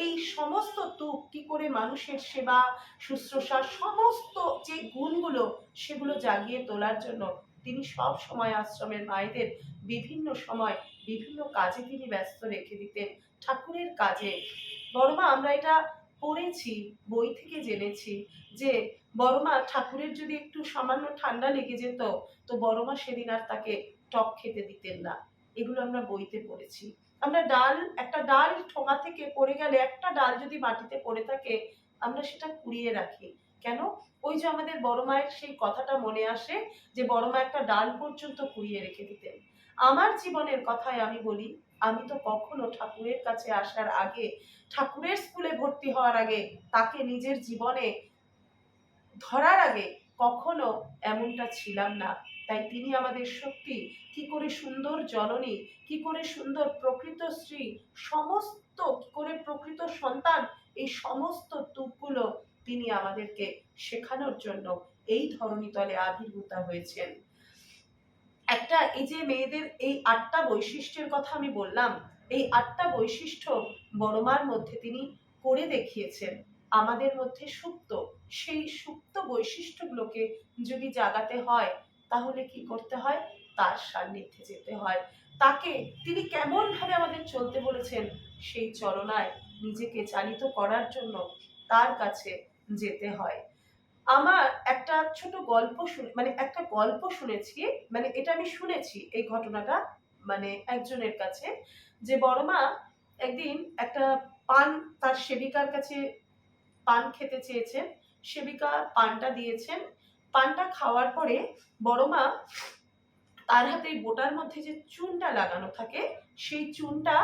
Speaker 7: এই সমস্ত তুক কি করে মানুষের সেবা শুশ্রূষা সমস্ত যে গুণগুলো সেগুলো জাগিয়ে তোলার জন্য তিনি সব সময় আশ্রমের মায়েদের বিভিন্ন সময় বিভিন্ন কাজে তিনি ব্যস্ত রেখে দিতেন। ঠাকুরের কাজে বড়মা, আমরা এটা পড়েছি, বই থেকে জেনেছি যে বড়মা ঠাকুরের যদি একটু সামান্য ঠান্ডা লেগে যেত তো বড়মা সেদিন আর তাকে টক খেতে দিতেন না। এগুলো আমরা বইতে পড়েছি। আমরা একটা ডাল ঠোঙা থেকে পড়ে গেলে, একটা ডাল যদি মাটিতে পড়ে থাকে, আমরা সেটা কুড়িয়ে রাখি কেন? ওই যে আমাদের বড় মায়ের সেই কথাটা মনে আসে যে বড় মা একটা ডাল পর্যন্ত কুড়িয়ে রেখে দিতেন। আমার জীবনের কথায় আমি বলি, আমি তো কখনো ঠাকুরের কাছে আসার আগে, ঠাকুরের স্কুলে ভর্তি হওয়ার আগে, তাকে নিজের জীবনে ধরার আগে কখনো এমনটা ছিলাম না। তাই তিনি আমাদের সত্যি কি করে সুন্দর জননী, কি করে সুন্দর প্রকৃত স্ত্রী, সমস্ত কি করে প্রকৃত সন্তান, এই সমস্ত তুকগুলো তিনি আমাদেরকে শেখানোর জন্য এই ধরণীতলে আবির্ভূতা হয়েছেন। একটা এই যে মেয়েদের এই 8টা বৈশিষ্ট্যের কথা আমি বললাম, এই 8টা বৈশিষ্ট্য বড়মার মধ্যে তিনি করে দেখিয়েছেন। আমাদের মধ্যে সুপ্ত, সেই সুপ্ত বৈশিষ্ট্যগুলোকে যদি জাগাতে হয় তাহলে কি করতে হয়? তার সান্নিধ্যে যেতে হয়। তাকে তিনি কেমন ভাবে আমাদের চলতে বলেছেন সেই চলনায় নিজেকে চালিত করার জন্য তার কাছে যেতে হয়। আমার একটা ছোট গল্প একটা গল্প শুনেছি, এটা আমি শুনেছি এই ঘটনাটা একজনের কাছে, যে বড়মা একদিন একটা পান তার সেবিকার কাছে পান খেতে চেয়েছেন, সেবিকা পানটা দিয়েছেন। পানটা খাওয়ার পরে বড়মা তার হাতে বোটার মধ্যে যে চুনটা লাগানো থাকে সেই চুনটা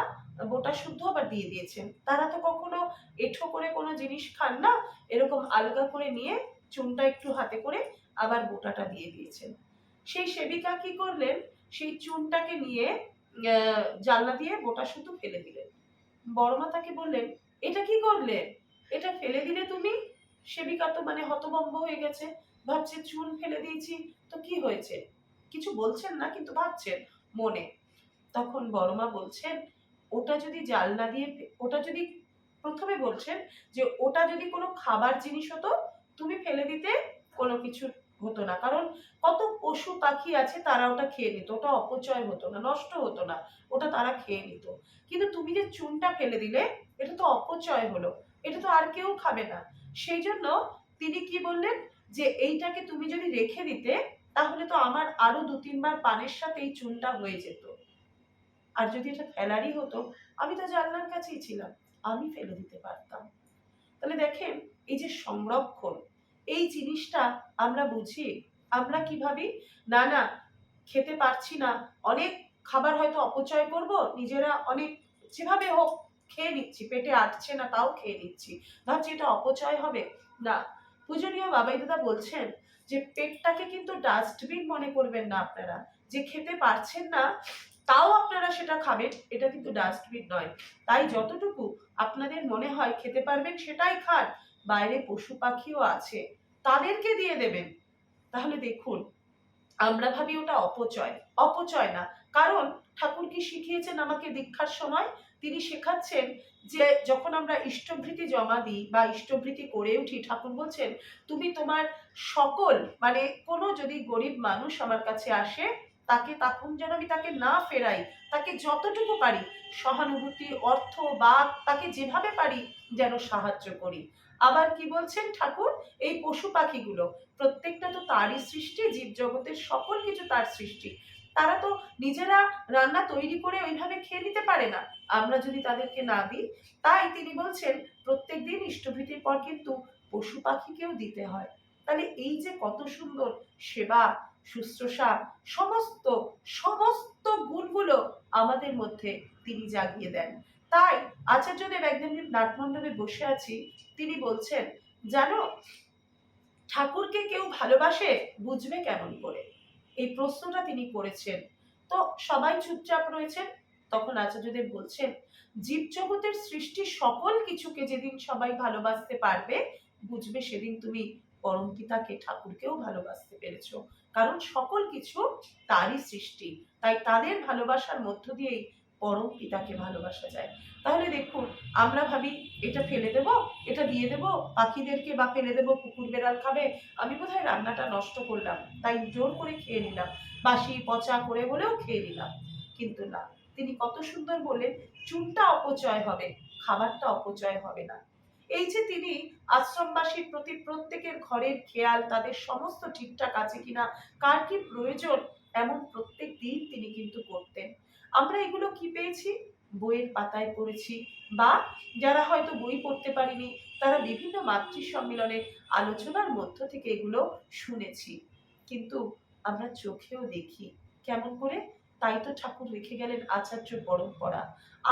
Speaker 7: বোটা শুদ্ধ আবার দিয়ে দিয়েছেন। তারা তো কখনো এঁঠো করে কোনো জিনিস খান না, এরকম আলগা করে নিয়ে চুনটা একটু হাতে করে আবার বোটাটা দিয়ে দিয়েছেন। সেই সেবিকা কি করলেন, সেই চুনটাকে নিয়ে জানলা দিয়ে বোটা শুদ্ধ ফেলে দিলেন। বড়মা তাকে বললেন, এটা কি করলে, এটা ফেলে দিলে তুমি? সেবিকা তো হতভম্ব হয়ে গেছে, ভাবছে চুন ফেলে দিয়েছি তো কি হয়েছে, কিছু বলছেন না কিন্তু ভাবছেন মনে। তখন বড়মা বলছেন, ওটা যদি জানলা দিয়ে, ওটা যদি প্রথমে বলছেন যে ওটা যদি কোনো খাবার জিনিস হতো তুমি ফেলে দিতে কোনো কিছু হতো না, কারণ কত পশু পাখি আছে তারা ওটা খেয়ে নিত, ওটা অপচয় হতো না, নষ্ট হতো না, ওটা তারা খেয়ে নিত। কিন্তু তুমি যে চুনটা ফেলে দিলে এটা তো অপচয় হলো, এটা তো আর কেউ খাবে না। সেই জন্য তিনি কি বললেন যে এইটাকে তুমি যদি রেখে দিতে তাহলে তো আমার আরো 2-3 বার পানের সাথে এই চুনটা হয়ে যেত। আর যদি এটা ফেলারই হতো, আমি তো জানলার কাছেই ছিলাম, আমি ফেলে দিতে পারতাম। তাহলে দেখেন এই যে সংরক্ষণ, এই জিনিসটা আমরা বুঝি। আমরা কি ভাবি, না না খেতে পারছি না, অনেক খাবার হয়তো অপচয় করব, নিজেরা অনেক যেভাবে হোক খেয়ে নিচ্ছি, পেটে আটছে না তাও খেয়ে নিচ্ছি, ভাবছি এটা অপচয় হবে না। পূজনীয় বাবাই দাদা বলছেন যে পেটটাকে কিন্তু ডাস্টবিন মনে করবেন না আপনারা, যে খেতে পারছেন না তাও আপনারা সেটা খাবেন, এটা কিন্তু ডাস্টবিন নয়। তাই যতটুকু আপনাদের মনে হয় খেতে পারবেন সেটাই খান, বাইরে পশু পাখিও আছে তাদেরকে দিয়ে দেবেন। তাহলে দেখুন আমরা ভাবি ওটা অপচয়, অপচয় না। কারণ ঠাকুর কি শিখিয়েছেন আমাকে দীক্ষার সময়? তিনি শেখাচ্ছেন যে যখন আমরা ইষ্টভৃতি জমা দিই বা ইষ্টভৃতি করে উঠি, ঠাকুর বলছেন তুমি তোমার সকল কোনো যদি গরিব মানুষ আমার কাছে আসে তাকে তখন যেন আমি তাকে না ফেরাই, তাকে যতটুকু পারি সহানুভূতি, অর্থ বা তাকে যেভাবে পারি যেন সাহায্য করি। আবার কি বলছেন ঠাকুর, এই পশু পাখিগুলো প্রত্যেকটা তো তারই সৃষ্টি, জীবজগতের সকল কিছু তার সৃষ্টি, তারা তো নিজেরা রান্না তৈরি করে ওইভাবে খেয়ে নিতে পারে না, আমরা যদি তাদেরকে না দিই। তাই তিনি বলছেন প্রত্যেকদিন ইষ্টভৃতির পর কিন্তু পশু পাখিকেও দিতে হয়। তাহলে এই যে কত সুন্দর সেবা শুশ্রূষা, সমস্ত সমস্ত গুণগুলো আমাদের মধ্যে তিনি জাগিয়ে দেন। তাই আচার্যদেব একদিন নাটমণ্ডপে বসে আছি, তিনি বলছেন জানো ঠাকুরকে কেউ ভালোবাসে বুঝবে কেমন করে, এই প্রশ্নটা তিনি করেছেন। তো সবাই চুপচাপ রয়েছেন। তখন আচার্যদেব বলছেন জীবজগতের সৃষ্টি সকল কিছুকে যেদিন সবাই ভালোবাসতে পারবে বুঝবে সেদিন তুমি পরম পিতাকে, ঠাকুরকেও ভালোবাসতে পেরেছো, কারণ সকল কিছু তারই সৃষ্টি, তাই তাদের ভালোবাসার মধ্য দিয়েই পরম পিতাকে ভালোবাসা যায়। তাহলে দেখুন, আমরা ভাবি এটা ফেলে দেব, এটা দিয়ে দেব পাখিদেরকে, বা ফেলে দেব কুকুর বেড়াল খাবে, আমি বোধহয় রান্নাটা নষ্ট করলাম তাই জোর করে খেয়ে নিলাম, বাসি পচা করে হলেও খেয়ে নিলাম। কিন্তু না, তিনি কত সুন্দর বললেন, চুনটা অপচয় হবে, খাবারটা অপচয় হবে না। এই যে তিনি আশ্রমবাসীর প্রতি প্রত্যেকের ঘরের খেয়াল, তাদের সমস্ত ঠিকঠাক আছে কিনা, কার কি প্রয়োজন, এমন প্রত্যেক দিন তিনি কিন্তু করতেন। আমরা এগুলো কি পেয়েছি? বইয়ের পাতায় পড়েছি, বা যারা হয়তো বই পড়তে পারিনি তারা বিভিন্ন মাতৃ সম্মেলনে আলোচনার মধ্য থেকে এগুলো শুনেছি, কিন্তু আমরা চোখেও দেখি। কেমন করে? তাই তো ঠাকুর রেখে গেলেন আচার্য পরম্পরা।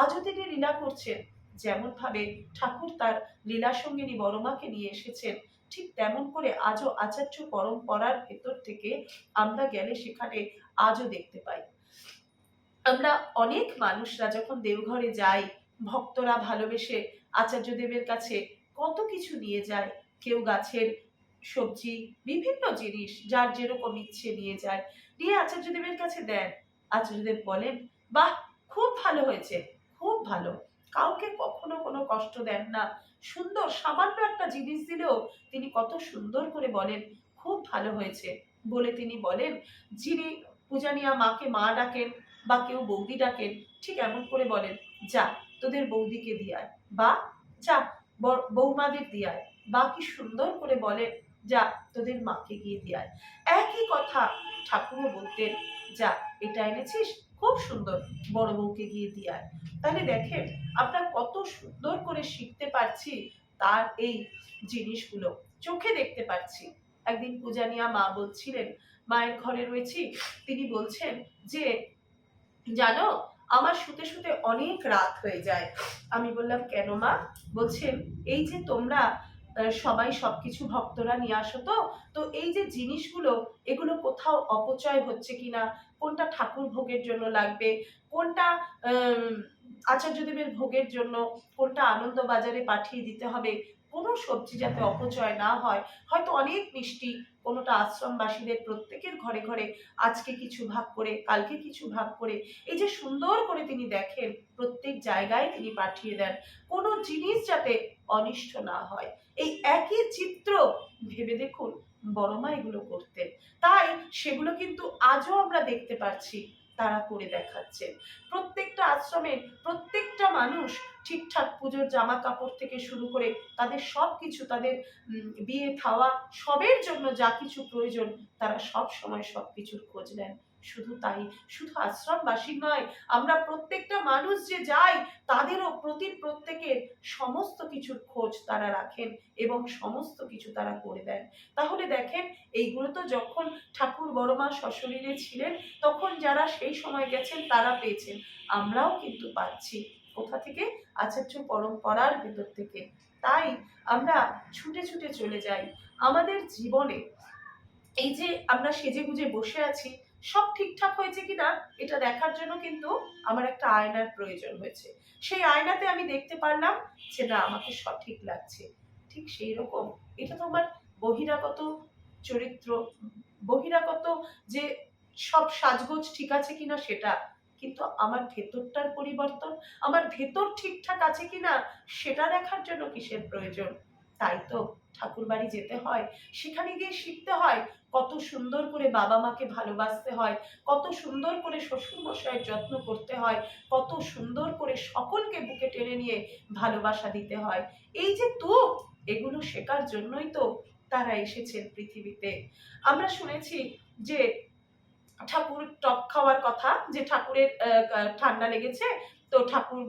Speaker 7: আজও তিনি লীলা করছেন, যেমন ভাবে ঠাকুর তার লীলা সঙ্গিনী বড়মাকে নিয়ে এসেছেন, ঠিক তেমন করে আজও আচার্য পরম্পরার ভেতর থেকে আমরা গেলে সেখানে আজও দেখতে পাই। আমরা অনেক মানুষরা যখন দেওঘরে যাই, ভক্তরা ভালোবেসে আচার্যদেবের কাছে কত কিছু নিয়ে যায়। কেউ গাছের সবজি, বিভিন্ন জিনিস যার যেরকম ইচ্ছে নিয়ে যায়, নিয়ে আচার্যদেবের কাছে দেন। আচার্যদেব বলেন, বাহ, খুব ভালো হয়েছে, খুব ভালো। কাউকে কখনো কোনো কষ্ট দেন না। সুন্দর সামান্য একটা জিনিস দিলেও তিনি কত সুন্দর করে বলেন, খুব ভালো হয়েছে বলে তিনি বলেন। যিনি পূজানিয়া মাকে মা ডাকেন, বা কেউ বৌদি ডাকেন, ঠিক এমন করে বলেন, যা তোদের বৌদিকে দিয়ায়, বা যা বৌমাদের দিয়ায়, বা কি সুন্দর করে বলেন, যা তোদের মাকে গিয়ে দিয়ায়। একই কথা ঠাকুরও বলতেন, যা এটা এনেছিস, খুব সুন্দর, বড় বউকে গিয়ে দিয়ায়। তাহলে দেখেন আমরা কত সুন্দর করে শিখতে পারছি তার এই জিনিসগুলো, চোখে দেখতে পাচ্ছি। একদিন পূজানিয়া মা বলছিলেন, মায়ের ঘরে রয়েছি, তিনি বলছেন যে, জানো আমার শুতে শুতে অনেক রাত হয়ে যায়। আমি বললাম, কেন মা? বলছেন, এই যে তোমরা সবাই সবকিছু ভক্তরা নিয়ে আসো, তো এই যে জিনিসগুলো, এগুলো কোথাও অপচয় হচ্ছে কিনা, কোনটা ঠাকুর ভোগের জন্য লাগবে, কোনটা আচার্যদেবের ভোগের জন্য, কোনটা আনন্দ বাজারে পাঠিয়ে দিতে হবে, কোনো সবজি যাতে অপচয় না হয়। হয়তো অনেক মিষ্টি, কোনোটা আশ্রমবাসীদের প্রত্যেকের ঘরে ঘরে আজকে কিছু ভাগ করে, কালকে কিছু ভাগ করে, এই যে সুন্দর করে তিনি দেখেন, প্রত্যেক জায়গায় তিনি পাঠিয়ে দেন, কোনো জিনিস যাতে অনিষ্ট না হয়। এই একই চিত্র ভেবে দেখুন, বড়মা এগুলো করতেন, তাই সেগুলো কিন্তু আজও আমরা দেখতে পাচ্ছি তারা করে দেখাচ্ছেন। প্রত্যেকটা আশ্রমের প্রত্যেকটা মানুষ ঠিকঠাক পুজোর জামা কাপড় থেকে শুরু করে তাদের সব কিছু, তাদের বিয়ে খাওয়া সবের জন্য যা কিছু প্রয়োজন, তারা সব সময় সব কিছুর খোঁজ নেন। শুধু তাই, শুধু আশ্রমবাসী নয়, আমরা প্রত্যেকটা মানুষ যে যাই, তাদেরও প্রত্যেকের সমস্ত কিছুর খোঁজ তারা রাখেন এবং সমস্ত কিছু তারা করে দেন। তাহলে দেখেন, এইগুলো তো যখন ঠাকুর বড়মা সশরীরে ছিলেন, তখন যারা সেই সময় গেছেন তারা পেয়েছেন, আমরাও কিন্তু পাচ্ছি। কোথা থেকে? আচার্য পরম্পরার ভেতর থেকে। তাই আমরা ছুটে ছুটে চলে যাই আমাদের জীবনে। এই যে আমরা সেজে গুজে বসে আছি, সব ঠিকঠাক হয়েছে কিনা এটা দেখার জন্য কিন্তু আমার একটা আয়নার প্রয়োজন হয়েছে। সেই আয়নাতে আমি দেখতে পারলাম যে না, আমাকে সঠিক লাগছে। ঠিক সেই রকম এটা তো আমার বহিরাগত চরিত্র, বহিরাগত যে সব সাজগোজ ঠিক আছে কিনা সেটা, কিন্তু আমার ভেতরটার পরিবর্তন, আমার ভেতর ঠিকঠাক আছে কিনা সেটা দেখার জন্য কিসের প্রয়োজন? তাই তো ঠাকুর বাড়ি যেতে হয়, সেখানে গিয়ে শিখতে হয় কত সুন্দর করে বাবা মাকে ভালোবাসতে হয়, কত সুন্দর করে শ্বশুর মশাইয়ের যত্ন করতে হয়, কত সুন্দর করে সকলকে বুকে টেনে নিয়ে ভালোবাসা দিতে হয়। এই যে এগুলো শেখার জন্যই তো তারা এসেছেন পৃথিবীতে। আমরা শুনেছি যে ঠাকুর টক খাওয়ার কথা, যে ঠাকুরের ঠান্ডা লেগেছে, তো ঠাকুর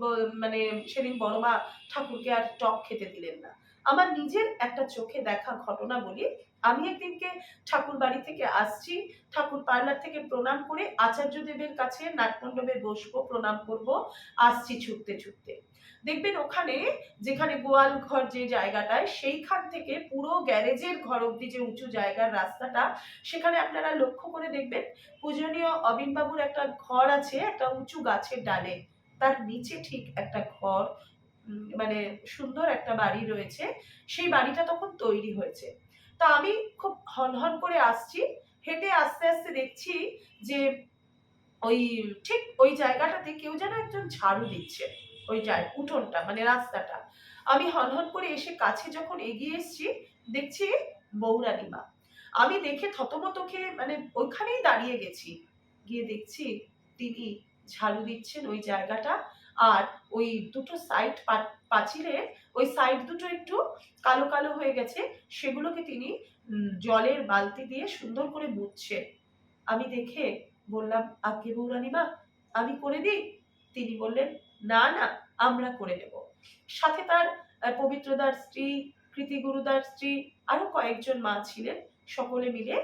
Speaker 7: মানে সেদিন বড়মা ঠাকুরকে আর টক খেতে দিলেন না। আমার নিজের একটা চোখে দেখা ঘটনা বলি। আমি একদিনকে ঠাকুর বাড়ি থেকে আসছি, ঠাকুর পার্লার থেকে প্রণাম করে আচার্যদেবের কাছে নাটমণ্ডপে বসবো, প্রণাম করব, আসছি ছুটতে ছুটতে। দেখবেন ওখানে, যেখানে গোয়াল ঘর যে জায়গাটায়, সেইখান থেকে পুরো গ্যারেজের ঘর অব্দি যে উঁচু জায়গার রাস্তাটা, সেখানে আপনারা লক্ষ্য করে দেখবেন পূজনীয় অবিনবাবুর একটা ঘর আছে, একটা উঁচু গাছের ডালে, তার নিচে ঠিক একটা ঘর, মানে সুন্দর একটা বাড়ি রয়েছে। সেই বাড়িটা তখন তৈরি হয়েছে। তা আমি খুব হনহন করে আসছি, হেঁটে আস্তে আস্তে দেখছি যে ওই ঠিক ওই জায়গাটাতে কেউ যেন একজন ঝাড়ু দিচ্ছে, ওই উঠোনটা মানে রাস্তাটা। আমি হনহন করে এসে কাছে যখন এগিয়ে এসছি, দেখছি বৌরানী মা। আমি দেখে থতমত খেয়ে মানে ওইখানেই দাঁড়িয়ে গেছি, গিয়ে দেখছি তিনি ঝাড়ু দিচ্ছেন ওই জায়গাটা। আর ওই দুটো সাইড পাঁচিলের ওই সাইড দুটো একটু কালো কালো হয়ে গেছে, সেগুলোকে তিনি জলের বালতি দিয়ে সুন্দর করে মুছছেন। আমি দেখে বললাম, আজ্ঞে বৌরানী মা, আমি করে দিই? তিনি বললেন, না না, আমরা করে নেব। সাথে তার পবিত্রদার স্ত্রী, কৃতি গুরুদার স্ত্রী, আরো কয়েকজন মা ছিলেন। সকলে মিলে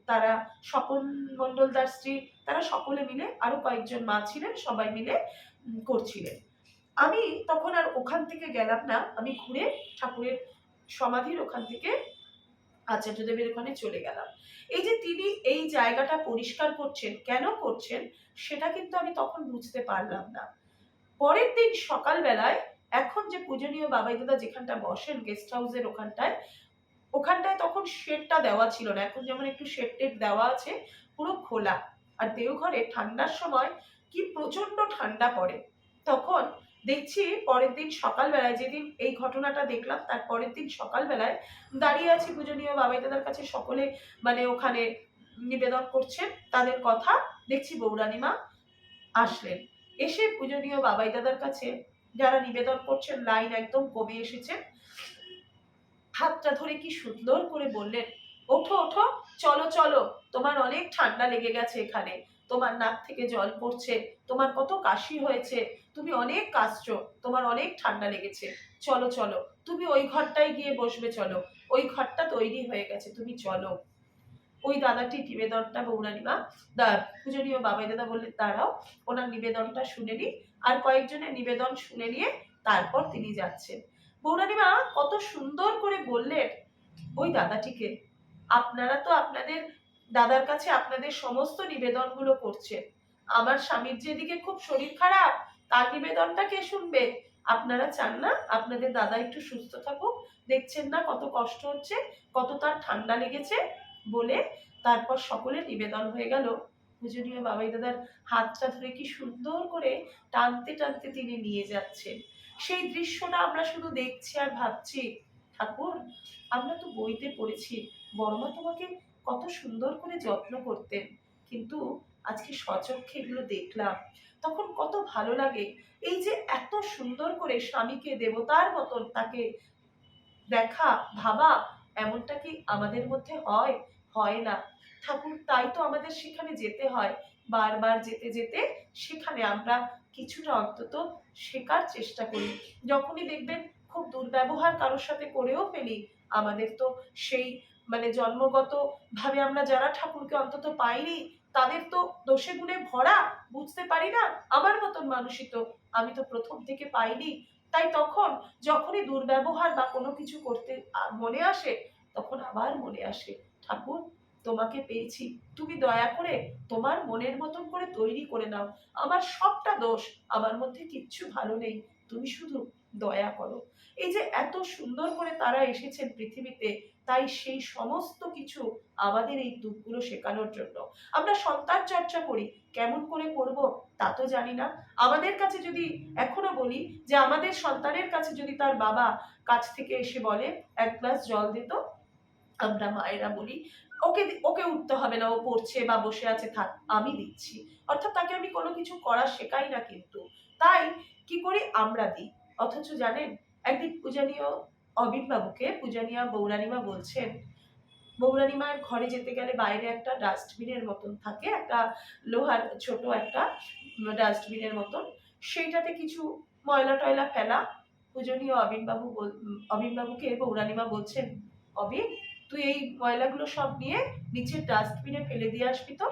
Speaker 7: তারা, স্বপন মণ্ডলদার স্ত্রী, তারা সকলে মিলে, আরো কয়েকজন মা ছিলেন, সবাই মিলে করছিলেন। আমি তখন আর ওখান থেকে গেলাম না, আমি ঘুরে ঠাকুরের সমাধির ওখান থেকে আচার্যদেবের ওখানে চলে গেলাম। এই যে তিনি এই জায়গাটা পরিষ্কার করছেন, কেন করছেন সেটা কিন্তু আমি তখন বুঝতে পারলাম না। পরের দিন সকালবেলায় এখন যে পূজনীয় বাবাই দাদা যেখানটা বসেন গেস্ট হাউসের ওখানটায় তখন শেডটা দেওয়া ছিল না, এখন যেমন একটু শেড টেড দেওয়া আছে, পুরো খোলা। আর দেওঘরে ঠান্ডার সময় কি প্রচন্ড ঠান্ডা পড়ে। তখন দেখছি পরের দিন সকালবেলায়, যেদিন এই ঘটনাটা দেখলাম তার পরের দিন সকালবেলায় দাঁড়িয়ে আছি পূজনীয় বাবাই দাদার কাছে, সকলে মানে ওখানে নিবেদন করছেন তাদের কথা। দেখছি বৌরানী মা আসলেন, এসে পূজনীয় বাবাই দাদার কাছে যারা নিবেদন করছেন, লাইন একদম কমে এসেছে, হাতটা ধরে কি সুন্দর করে বললেন, ওঠো ওঠো, চলো চলো, তোমার অনেক ঠান্ডা লেগে গেছে, এখানে তোমার নাক থেকে জল পড়ছে, তোমার কত কাশি হয়েছে, তুমি অনেক কাশছো, তোমার অনেক ঠান্ডা লেগেছে, চলো চলো, তুমি ওই ঘরটায় গিয়ে বসবে, চলো, ওই ঘরটা তৈরি হয়ে গেছে, তুমি চলো। ওই দাদাটি নিবেদনটা বৌরানী মা পূজনীয় বাবাই দাদা বললেন, দাঁড়াও, ওনার নিবেদনটা শুনে নি। আর কয়েকজনের নিবেদন শুনে নিয়ে তারপর তিনি যাচ্ছেন। বৌরানী মা কত সুন্দর করে বললেন ওই দাদাটিকে, আপনারা তো আপনাদের দাদার কাছে আপনাদের সমস্ত নিবেদনগুলো করছেন, আমার স্বামীর যেদিকে খুব শরীর খারাপ, তার নিবেদনটা কে শুনবে? আপনারা চান না আপনাদের দাদা একটু সুস্থ থাকুক? দেখছেন না কত কষ্ট হচ্ছে, কত তার ঠান্ডা লেগেছে? বলে তারপর সকলের নিবেদন হয়ে গেল। পূজনীয় বাবাই দাদার হাতটা ধরে কি সুন্দর করে টানতে টানতে তিনি নিয়ে যাচ্ছেন। সেই দৃশ্যটা আমরা শুধু দেখছি আর ভাবছি, ঠাকুর, আমরা তো বইতে পড়েছি বড়মা তোমাকে কত সুন্দর করে যত্ন করতেন, কিন্তু আজকে স্বচক্ষে এগুলো দেখলাম, তখন কত ভালো লাগে। এই যে এত সুন্দর করে স্বামীকে দেবতার মতন তাকে দেখা, ভাবা, এমনটা কি আমাদের মধ্যে হয়? হয় না ঠাকুর, তাই তো আমাদের সেখানে যেতে হয়। বারবার যেতে যেতে সেখানে আমরা কিছুটা অন্তত শেখার চেষ্টা করি। যখনই দেখবেন খুব দুর্ব্যবহার কারোর সাথে করেও ফেলি, আমাদের তো সেই মানে জন্মগত ভাবে আমরা যারা ঠাকুরকে অন্তত পাইনি, তাদের তো দোষে গুণে ভরা, বুঝতে পারি না। আমার মতন মানুষই তো, আমি তো প্রথম থেকে পাইনি। তাই তখন যখনই দুর্ব্যবহার বা কোনো কিছু করতে মনে আসে, তখন আবার মনে আসে, ঠাকুর, তোমাকে পেয়েছি, তুমি দয়া করে তোমার মনের মতন করে তৈরি করে নাও, আমার সবটা দোষ, আমার মধ্যে কিচ্ছু ভালো নেই, তুমি শুধু দয়া করো। এই যে এত সুন্দর করে তারা এসেছেন পৃথিবীতে, তাই সেই সমস্ত কিছু আমাদের এই দুঃখগুলো শেখানোর জন্য। আমরা সন্তান চর্চা করি, কেমন করে করব তা তো জানি না। আমাদের কাছে যদি এখনো বলি যে আমাদের সন্তানের কাছে যদি তার বাবা কাছ থেকে এসে বলে এক গ্লাস জল দিত, আমরা মায়েরা বলি ওকে ওকে উঠতে হবে না, ও পড়ছে বা বসে আছে, থাক আমি দিচ্ছি। অর্থাৎ তাকে আমি কোনো কিছু করা শেখাই না, কিন্তু তাই কি করি আমরা দিই। অথচ জানেন, একদিন পূজনীয় অবিনবাবুকে পূজনীয়া বৌরানীমা বলছেন, বৌরানীমার ঘরে যেতে গেলে বাইরে একটা ডাস্টবিনের মতন থাকে, একটা লোহার ছোট একটা ডাস্টবিনের মতন, সেইটাতে কিছু ময়লা টয়লা ফেলা। পূজনীয় অবিনবাবুকে বৌরানীমা বলছেন, অবিন, তুই এই ময়লাগুলো সব নিয়ে নিচের ডাস্টবিনে ফেলে দিয়ে আসবি তো।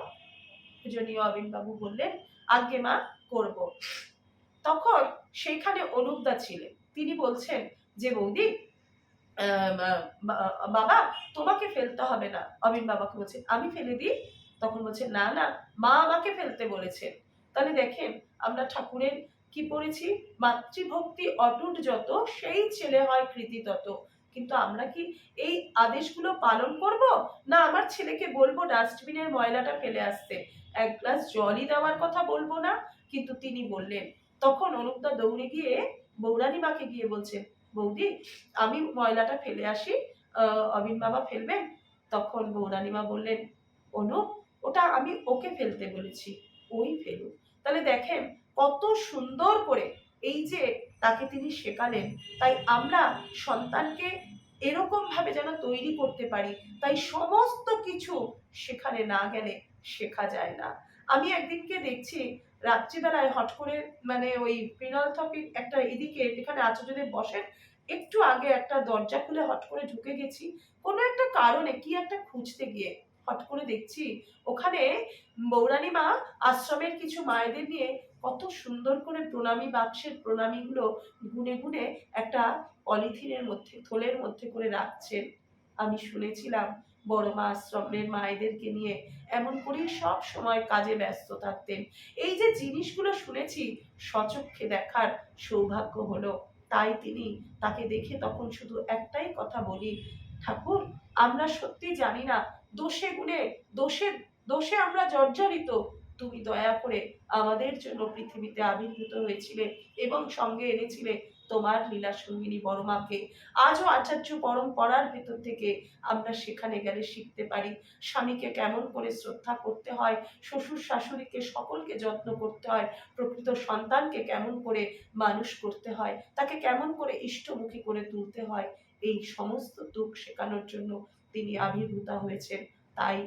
Speaker 7: পূজনীয় অবিনবাবু বললেন, আজ্ঞে মা, করব। তখন সেইখানে অনুপদা ছিলেন, তিনি বলছেন যে বৌদি, বাবা তোমাকে ফেলতে হবে না। অবিন বাবাকে বলছেন, আমি ফেলে দিই? তখন বলছেন, না না, মা আমাকে ফেলতে বলেছেন। তাহলে দেখেন, আমরা ঠাকুরের কি পড়েছি, মাতৃভক্তি অটুট যত, সেই ছেলে হয় কৃতি তত। কিন্তু আমরা কি এই আদেশগুলো পালন করব, না আমার ছেলেকে বলবো ডাস্টবিনের ময়লাটা ফেলে আসতে, এক গ্লাস জলই দেওয়ার কথা বলবো না? কিন্তু তিনি বললেন। তখন অনুপদা দৌড়ে গিয়ে বৌরানী মাকে গিয়ে বলছেন, বৌদি আমি ময়লাটা ফেলে আসি, অবিন বাবা ফেলবেন? তখন বৌরানী মা বললেন, অনুপ ওটা আমি ওকে ফেলতে বলেছি, ওই ফেলুক। তাহলে দেখেন কত সুন্দর করে এই যে তাকে তিনি শেখালেন। তাই আমরা সন্তানকে এরকম ভাবে যেন তৈরি করতে পারি, তাই সমস্ত কিছু সেখানে না গেলে শেখা যায় না। আমি একদিনকে দেখছি রাত্রিবেলায় হট করে মানে ওই পিনালথপির একটা এদিকে যেখানে আচার্যদেব বসেন একটু আগে একটা দরজা খুলে হট করে ঢুকে গেছি কোনো একটা কারণে, কি একটা খুঁজতে গিয়ে হট করে দেখছি ওখানে বৌরানী মা আশ্রমের কিছু মায়েদের নিয়ে কত সুন্দর করে প্রণামী বাক্সের প্রণামীগুলো গুনে গুনে একটা পলিথিনের মধ্যে থলের মধ্যে করে রাখছেন। আমি শুনেছিলাম বড় মা আশ্রমের মায়েদেরকে নিয়ে এমন করেই সব সময় কাজে ব্যস্ত থাকতেন। এই যে জিনিসগুলো শুনেছি স্বচক্ষে দেখার সৌভাগ্য হলো। তাই তিনি তাকে দেখে তখন শুধু একটাই কথা বলি, ঠাকুর আমরা সত্যি জানি না, দোষে গুণে দোষে দোষে আমরা জর্জরিত, তুমি দয়া করে আমাদের জন্য পৃথিবীতে আবির্ভূত হয়েছিলে এবং সঙ্গে এনেছিলে তোমার লীলা সঙ্গিনী বড় মাকে। আজও আচার্য পরম্পরার ভেতর থেকে আমরা সেখানে গেলে শিখতে পারি স্বামীকে কেমন করে শ্রদ্ধা করতে হয়, শ্বশুর শাশুড়িকে সকলকে যত্ন করতে হয়, প্রকৃত সন্তানকে কেমন করে মানুষ করতে হয়, তাকে কেমন করে ইষ্টমুখী করে তুলতে হয়। এই সমস্ত দিক শেখানোর জন্য তিনি আবির্ভূতা হয়েছেন। তাই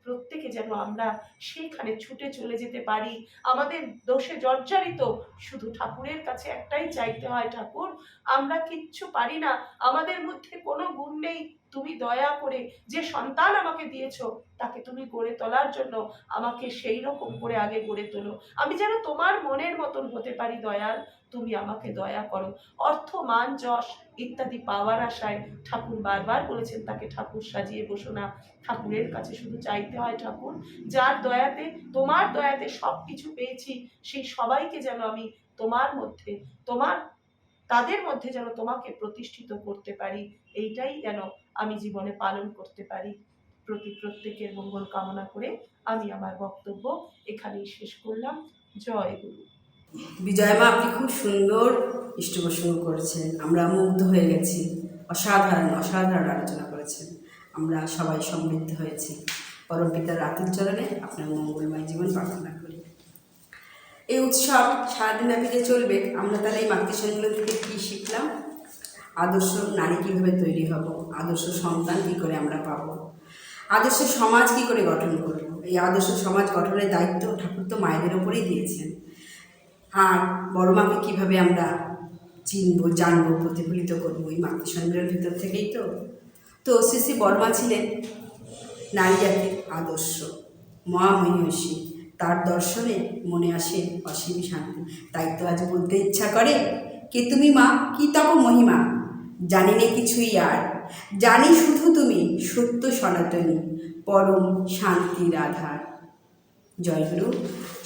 Speaker 7: প্রত্যেকে যেন আমরা সেইখানে ছুটে চলে যেতে পারি। আমাদের দোষে জর্জরিত, শুধু ঠাকুরের কাছে একটাই চাইতে হয়, ঠাকুর আমরা কিচ্ছু পারি না, আমাদের মধ্যে কোনো গুণ নেই, তুমি দয়া করে যে সন্তান আমাকে দিয়েছো তাকে তুমি গড়ে তোলার জন্য আমাকে সেই রকম করে আগে গড়ে তোলো, আমি যেন তোমার মনের মতন হতে পারি দয়াল, তুমি আমাকে দয়া করো। অর্থ মান যশ ইত্যাদি পাওয়ার আশায় ঠাকুর বারবার বলেছেন তাকে ঠাকুর সাজিয়ে বসো না, ঠাকুরের কাছে শুধু চাইতে হয়, ঠাকুর যার দয়াতে তোমার দয়াতে সব কিছু পেয়েছি সেই সবাইকে যেন আমি তোমার মধ্যে তাদের মধ্যে যেন তোমাকে প্রতিষ্ঠিত করতে পারি, এইটাই যেন আমি জীবনে পালন করতে পারি। প্রত্যেকের মঙ্গল কামনা করে আমি আমার বক্তব্য এখানেই শেষ করলাম। জয় গুরু।
Speaker 2: বিজয় মা, আপনি খুব সুন্দর ইষ্টপ্রসঙ্গ করেছেন, আমরা মুগ্ধ হয়ে গেছি। অসাধারণ অসাধারণ আলোচনা করেছেন, আমরা সবাই সমৃদ্ধ হয়েছি। পরম পিতার রাতুল চরণে আপনার মঙ্গলময় জীবন প্রার্থনা করি। এই উৎসব সারাদিন ব্যাপীতে চলবে। আমরা তাহলে এই মাতৃসংগুলো থেকে কী শিখলাম? আদর্শ নারী কীভাবে তৈরি হব, আদর্শ সন্তান কী করে আমরা পাবো, আদর্শ সমাজ কী করে গঠন করব। এই আদর্শ সমাজ গঠনের দায়িত্ব ঠাকুর তো মায়েদের ওপরেই দিয়েছেন। আর বড় মাকে কীভাবে আমরা চিনব, জানবো, প্রতিফলিত করবো, এই মাতৃসংগ্রহের ভিতর থেকেই তো শ্রী শ্রী বড় মা ছিলেন নারী জাতির আদর্শ, মহামহিষী। তার দর্শনে মনে আসে অসীম শান্তি। তাই তো আজ বলতে ইচ্ছা করে, কে তুমি মা, কি তব মহিমা, জানি নে কিছুই আর, জানি শুধু তুমি সত্য সনাতনী, পরম শান্তির আধার। জয়গুরু।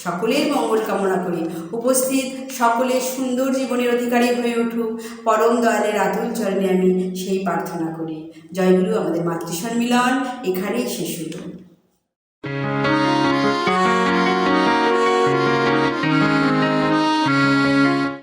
Speaker 2: সকলের মঙ্গল কামনা করি উপস্থিত সকলের সুন্দর জীবনের অধিকারী হয়ে উঠুক, পরম দয়ালের আতুল চরণে আমি সেই প্রার্থনা করি। জয়গুরু। আমাদের মাতৃসম্মিলন এখানেই শেষ হল।